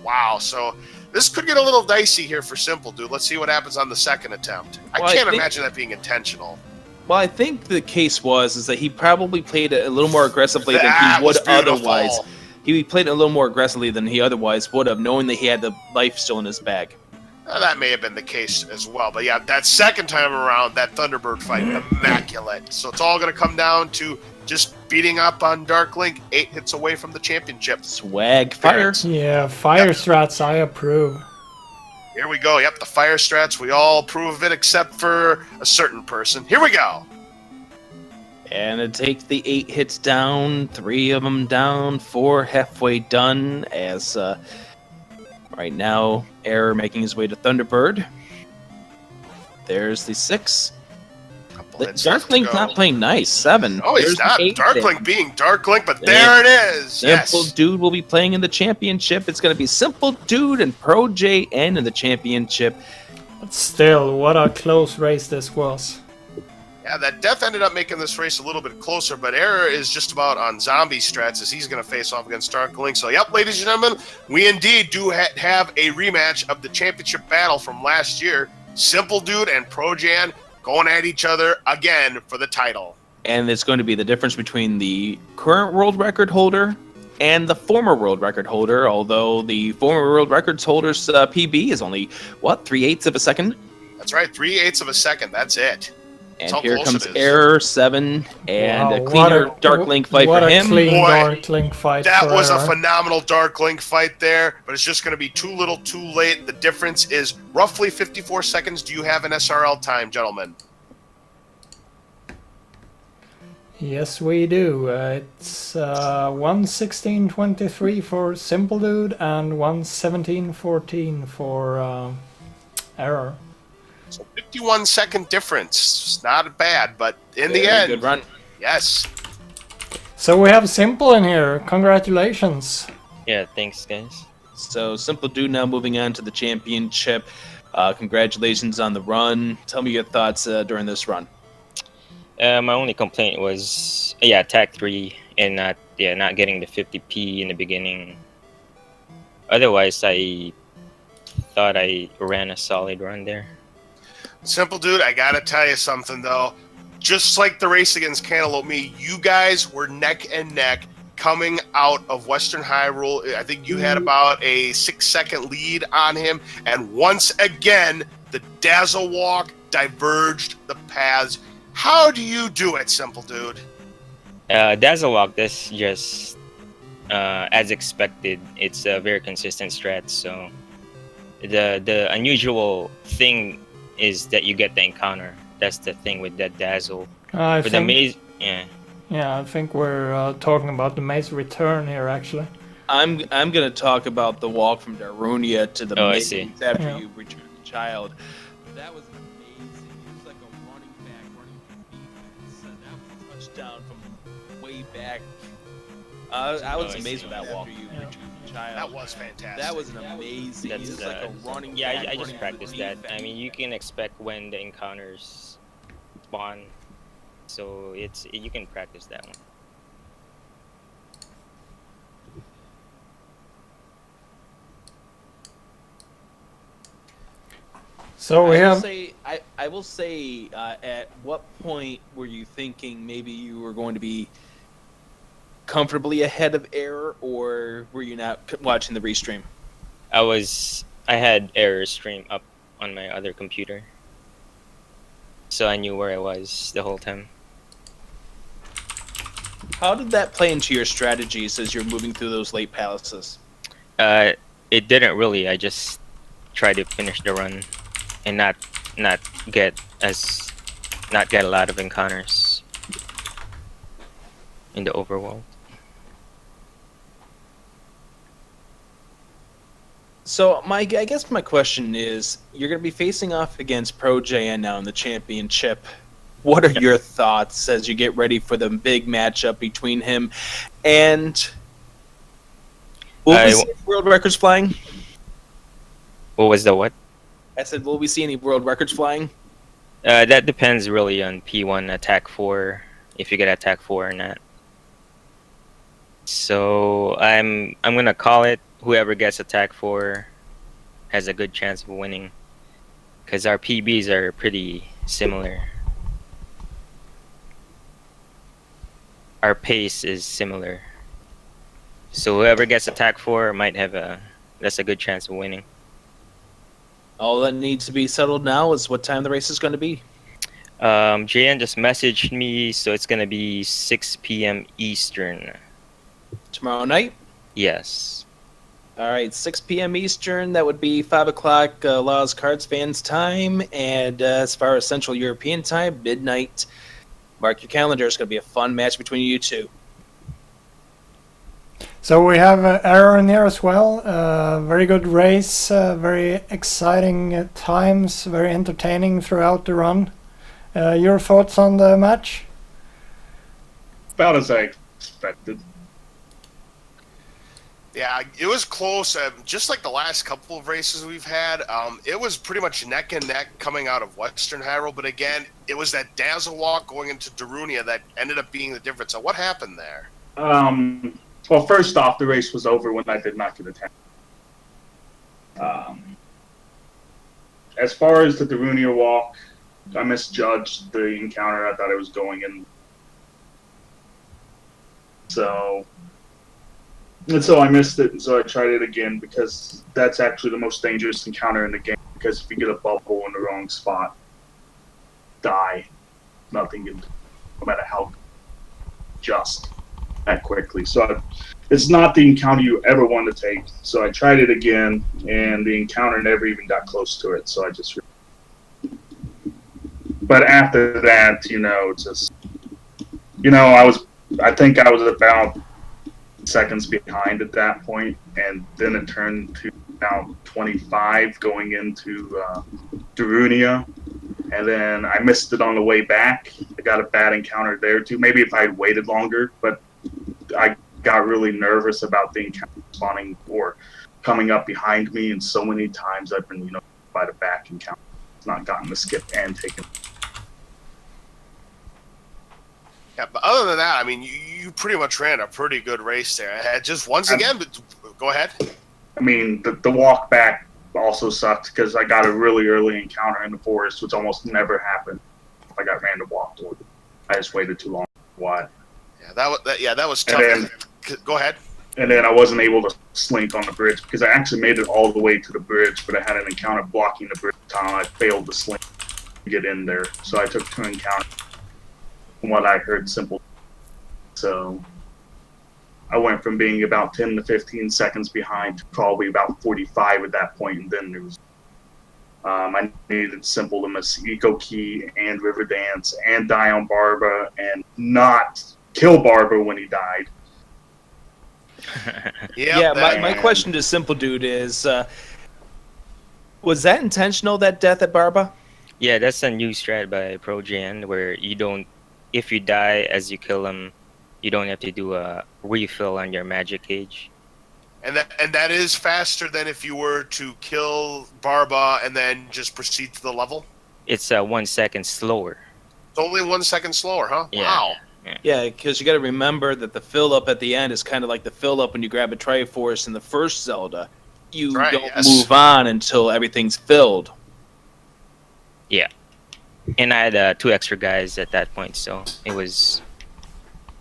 S3: Wow, so this could get a little dicey here for Simpoldood. Let's see what happens on the second attempt.
S1: Well,
S3: I can't imagine that being intentional.
S1: Well, I think the case is that he probably played it a little more aggressively than
S3: That
S1: he would
S3: was beautiful.
S1: otherwise. He played it a little more aggressively than he otherwise would have, knowing that he had the life still in his bag.
S3: That may have been the case as well. But yeah, that second time around, that Thunderbird fight, immaculate. So it's all going to come down to just beating up on Dark Link, 8 hits away from the championship.
S1: Swag fire.
S2: Yeah, fire strats, I approve.
S3: Here we go. Yep, the fire strats. We all approve of it except for a certain person. Here we go.
S1: And it takes the 8 hits down, 3 of them down, 4 halfway done, as right now, Error making his way to Thunderbird. There's the 6. Dark Link's not playing nice. 7.
S3: Oh, he's not. Dark Link being Dark Link, but there it is.
S1: Simpoldood will be playing in the championship. It's going to be Simpoldood and Pro JN in the championship.
S2: But still, what a close race this was.
S3: Yeah, that death ended up making this race a little bit closer, but Error is just about on zombie strats as he's going to face off against Dark Link. So, yep, ladies and gentlemen, we indeed do have a rematch of the championship battle from last year. Simpoldood and Pro Jan going at each other again for the title.
S1: And it's going to be the difference between the current world record holder and the former world record holder, although the former world records holder's PB is only, 3/8 of a second?
S3: That's right, 3/8 of a second. That's it.
S1: And here comes Error 7 and a cleaner Dark Link fight for him.
S2: What a clean Dark Link fight.
S3: That was a phenomenal Dark Link fight there, but it's just going to be too little too late. The difference is roughly 54 seconds. Do you have an SRL time, gentlemen?
S2: Yes, we do. It's 1:16:23 for Simpoldood and 1:17:14 for Error.
S3: So 51-second difference. It's not bad, but in the end,
S1: good run.
S3: Yes.
S2: So we have Simple in here. Congratulations.
S5: Yeah, thanks, guys.
S1: So Simpoldood now moving on to the championship. Congratulations on the run. Tell me your thoughts during this run.
S5: My only complaint was, attack 3 and not getting the 50p in the beginning. Otherwise, I thought I ran a solid run there.
S3: Simpoldood, I gotta tell you something though. Just like the race against Cantaloupe Me, you guys were neck and neck coming out of Western Hyrule. I think you had about a 6-second lead on him, and once again, the Dazzle Walk diverged the paths. How do you do it, Simpoldood?
S5: Dazzle Walk, that's just as expected. It's a very consistent strat, so the unusual thing is that you get the encounter. That's the thing with that Dazzle.
S2: I
S5: the maze,
S2: I think we're talking about the maze return here, actually.
S1: I'm going to talk about the walk from Darunia to the maze after you return the child. That was amazing. It was like a running back, running defense. That was a touchdown from way back I was
S5: Oh, I
S1: amazed
S5: see.
S1: with that walk. You retrieved the child.
S3: That was fantastic.
S1: That was an amazing.
S5: That's,
S1: It was like a running.
S5: Yeah,
S1: back,
S5: I just
S1: running
S5: practiced
S1: through the
S5: that. I
S1: defense.
S5: mean, you can expect when the encounters spawn, so you can practice that one.
S2: So we have.
S1: I will say, at what point were you thinking maybe you were going to be comfortably ahead of Error, or were you not watching the restream?
S5: I had Error stream up on my other computer, so I knew where I was the whole time.
S1: How did that play into your strategies as you're moving through those late palaces?
S5: It didn't really. I just tried to finish the run and not get a lot of encounters in the overworld.
S1: So I guess my question is, you're going to be facing off against Pro JN now in the championship. What are your thoughts as you get ready for the big matchup between him and... Will we see any world records flying?
S5: What was the what?
S1: I said, will we see any world records flying?
S5: That depends really on P1 attack 4, if you get attack 4 or not. So I'm gonna call it. Whoever gets attack 4 has a good chance of winning, because our PBs are pretty similar. Our pace is similar. So whoever gets attack 4 might have that's a good chance of winning.
S1: All that needs to be settled now is what time the race is going to be.
S5: JN just messaged me, so it's gonna be 6 p.m. Eastern.
S1: Tomorrow night?
S5: Yes.
S1: All right, 6 p.m. Eastern. That would be 5 o'clock Laws Cards fans time. And as far as Central European time, midnight. Mark your calendar. It's going to be a fun match between you two.
S2: So we have Error in here as well. Very good race, very exciting times, very entertaining throughout the run. Your thoughts on the match?
S6: About as I expected.
S3: Yeah, it was close. Just like the last couple of races we've had, it was pretty much neck and neck coming out of Western Hyrule. But again, it was that Dazzle Walk going into Darunia that ended up being the difference. So what happened there?
S6: Well, first off, the race was over when I did not get attacked. As far as the Darunia Walk, I misjudged the encounter. I thought it was going in. So I missed it, and so I tried it again, because that's actually the most dangerous encounter in the game, because if you get a bubble in the wrong spot, die. Nothing can do, no matter how just that quickly. So it's not the encounter you ever want to take. So I tried it again, and the encounter never even got close to it. So I just... But after that, I think I was about seconds behind at that point, and then it turned to now 25 going into Darunia, and then I missed it on the way back. I got a bad encounter there too. Maybe if I had waited longer, but I got really nervous about the encounter spawning or coming up behind me, and so many times I've been, by the back encounter, not gotten the skip and taken.
S3: Yeah, but other than that, I mean, you pretty much ran a pretty good race there. Just once again, but go ahead.
S6: I mean, the walk back also sucked, because I got a really early encounter in the forest, which almost never happened. I got random walk toward it. I just waited too long. Why?
S3: Yeah, that was tough.
S6: Then,
S3: go ahead.
S6: And then I wasn't able to slink on the bridge, because I actually made it all the way to the bridge, but I had an encounter blocking the bridge tunnel. I failed to slink to get in there, so I took 2 encounters. From what I heard, simple. So I went from being about 10 to 15 seconds behind to probably about 45 at that point, and then there was I needed Simple to miss Eco Key and River Dance and die on Barba and not kill Barba when he died.
S1: My question to Simpoldood is, was that intentional, that death at Barba?
S5: Yeah, that's a new strat by ProGen, where you don't, if you die as you kill him, You don't have to do a refill on your magic gauge.
S3: And that is faster than if you were to kill Barba and then just proceed to the level?
S5: It's 1 second slower.
S3: It's only 1 second slower, huh?
S5: Yeah.
S3: Wow.
S1: Yeah, because you got to remember that the fill up at the end is kind of like the fill up when you grab a Triforce in the first Zelda. You don't move on until everything's filled.
S5: Yeah. And I had 2 extra guys at that point, so it was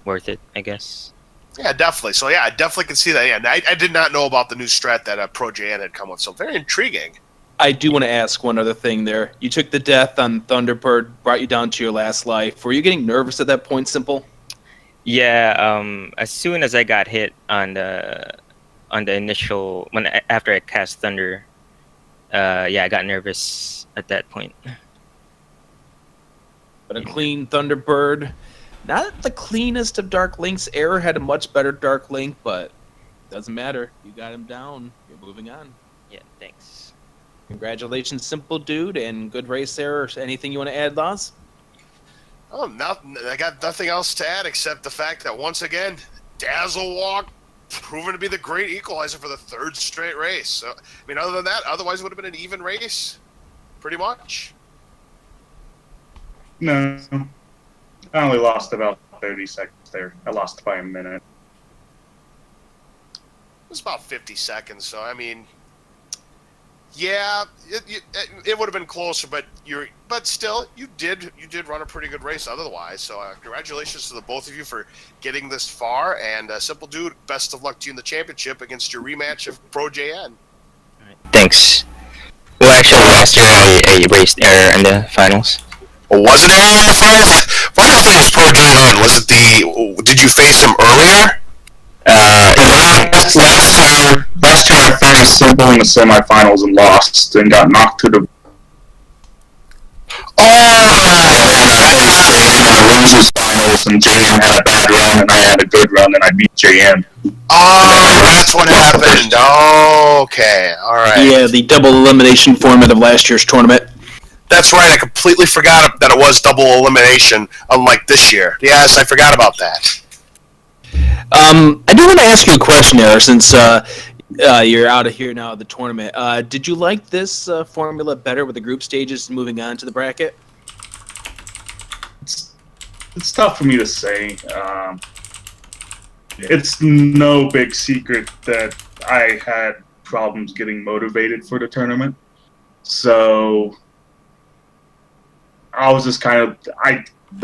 S5: worth it, I guess.
S3: Yeah, definitely. So, yeah, I definitely can see that. Yeah, I did not know about the new strat that Pro JN had come with, so very intriguing.
S1: I do want to ask one other thing there. You took the death on Thunderbird, brought you down to your last life. Were you getting nervous at that point, Simple?
S5: Yeah, as soon as I got hit on the initial after I cast Thunder, I got nervous at that point.
S1: But a clean Thunderbird, not the cleanest of Dark Links. Error had a much better Dark Link, but doesn't matter. You got him down. You're moving on.
S5: Yeah, thanks.
S1: Congratulations, Simpoldood, and good race there. Anything you want to add, Laws?
S3: Oh, I got nothing else to add except the fact that once again, Dazzle Walk proven to be the great equalizer for the 3rd straight race. So, I mean, other than that, otherwise it would have been an even race, pretty much.
S6: No, I only lost about 30 seconds there. I lost by a minute.
S3: It was about 50 seconds, so I mean, yeah, it would have been closer, but still, you did run a pretty good race otherwise. So congratulations to the both of you for getting this far, and Simpoldood, best of luck to you in the championship against your rematch of Pro JN.
S5: Thanks. Well, actually, last year I raced Error in the finals.
S3: Was it Error in the finals? Why do I think it was Pro JN? Was it did you face him earlier?
S6: Last year I faced Simple in the semifinals and lost and got knocked to the. Loses finals and JN had a bad run and I had a good run and I beat JN.
S3: Oh, that's what happened. Okay, all right.
S1: Yeah, the double elimination format of last year's tournament.
S3: That's right. I completely forgot that it was double elimination, unlike this year. Yes, I forgot about that.
S1: I do want to ask you a question, Error, since you're out of here now at the tournament. Did you like this formula better with the group stages moving on to the bracket?
S6: It's tough for me to say. It's no big secret that I had problems getting motivated for the tournament. So I was just kind of I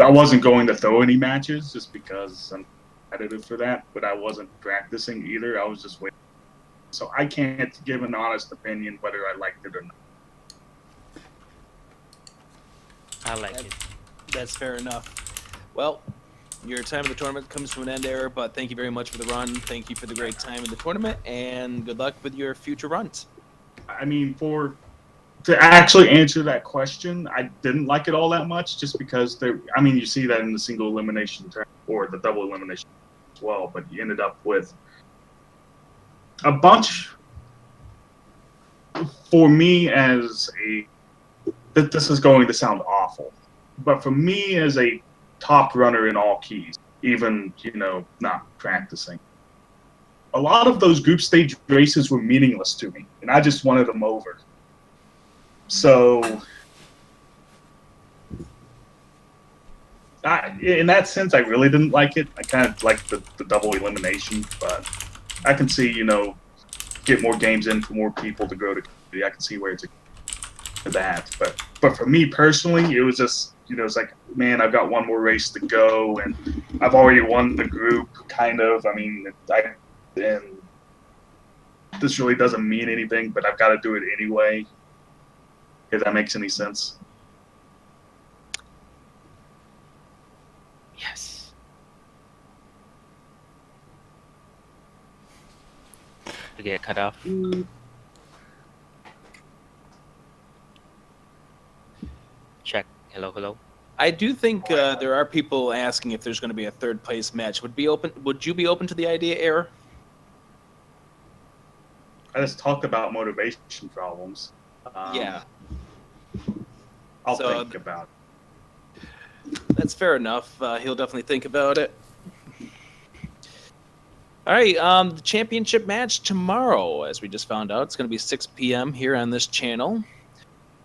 S6: wasn't going to throw any matches just because I'm competitive for that, but I wasn't practicing either. I was just waiting. So I can't give an honest opinion whether I liked it or not.
S5: I like it.
S1: That's fair enough. Well, your time in the tournament comes to an end, Error, but thank you very much for the run. Thank you for the great time in the tournament, and good luck with your future runs.
S6: I mean, to actually answer that question, I didn't like it all that much just because you see that in the single elimination or the double elimination as well, but you ended up with a bunch. For me, this is going to sound awful, but for me as a top runner in all keys, even, not practicing, a lot of those group stage races were meaningless to me, and I just wanted them over. So, in that sense, I really didn't like it. I kind of liked the double elimination, but I can see, get more games in for more people to grow to community. I can see where it's that. But for me personally, it was just, it's like, man, I've got one more race to go, and I've already won the group, kind of. I mean, and this really doesn't mean anything, but I've got to do it anyway. If that makes any sense.
S5: Yes. We get cut off. Check. Hello.
S1: I do think there are people asking if there's going to be a third place match. Would you be open to the idea, Error?
S6: I just talked about motivation problems.
S1: Yeah.
S6: I'll think about it.
S1: That's fair enough. He'll definitely think about it. All right, the championship match tomorrow, as we just found out, it's going to be 6 p.m. here on this channel.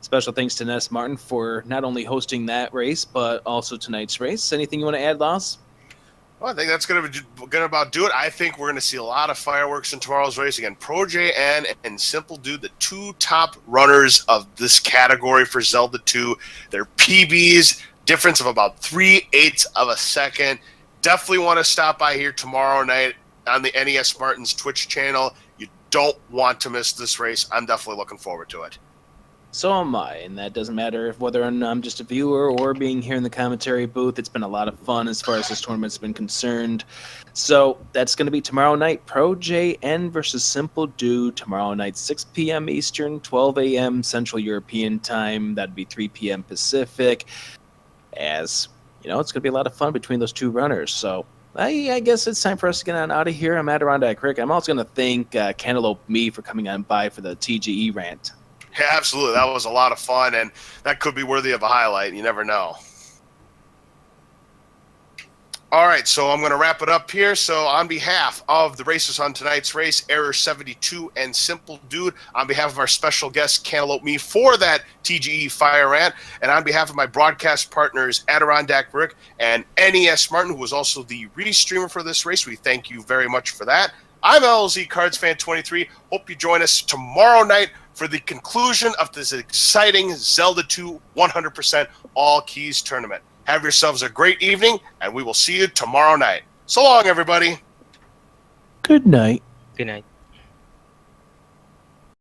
S1: Special thanks to Ness Martin for not only hosting that race, but also tonight's race. Anything you want to add, Loss?
S3: Well, I think that's going to about do it. I think we're going to see a lot of fireworks in tomorrow's race. Again, Pro JN and Simpoldood, the two top runners of this category for Zelda 2. Their PBs, difference of about 3/8 of a second. Definitely want to stop by here tomorrow night on the NES Martins Twitch channel. You don't want to miss this race. I'm definitely looking forward to it.
S1: So am I, and that doesn't matter if whether I'm just a viewer or being here in the commentary booth. It's been a lot of fun as far as this tournament's been concerned. So that's going to be tomorrow night, Pro JN versus Simpoldood, tomorrow night, 6 p.m. Eastern, 12 a.m. Central European Time. That'd be 3 p.m. Pacific. As, you know, it's going to be a lot of fun between those two runners. So I guess it's time for us to get on out of here. I'm Adirondack Rick. I'm also going to thank Cantaloupe Me for coming on by for the TGE rant.
S3: Yeah, absolutely. That was a lot of fun, and that could be worthy of a highlight. You never know. All right, so I'm going to wrap it up here. So on behalf of the racers on tonight's race, Error72 and Simpoldood, on behalf of our special guest, Cantaloupe Me, for that TGE Fire Rant, and on behalf of my broadcast partners, Adirondack Rick and NES Martin, who was also the restreamer for this race, we thank you very much for that. I'm LZ Cards Fan 23. Hope you join us tomorrow night for the conclusion of this exciting Zelda 2 100% All Keys tournament. Have yourselves a great evening, and we will see you tomorrow night. So long, everybody.
S1: Good night.
S5: Good night.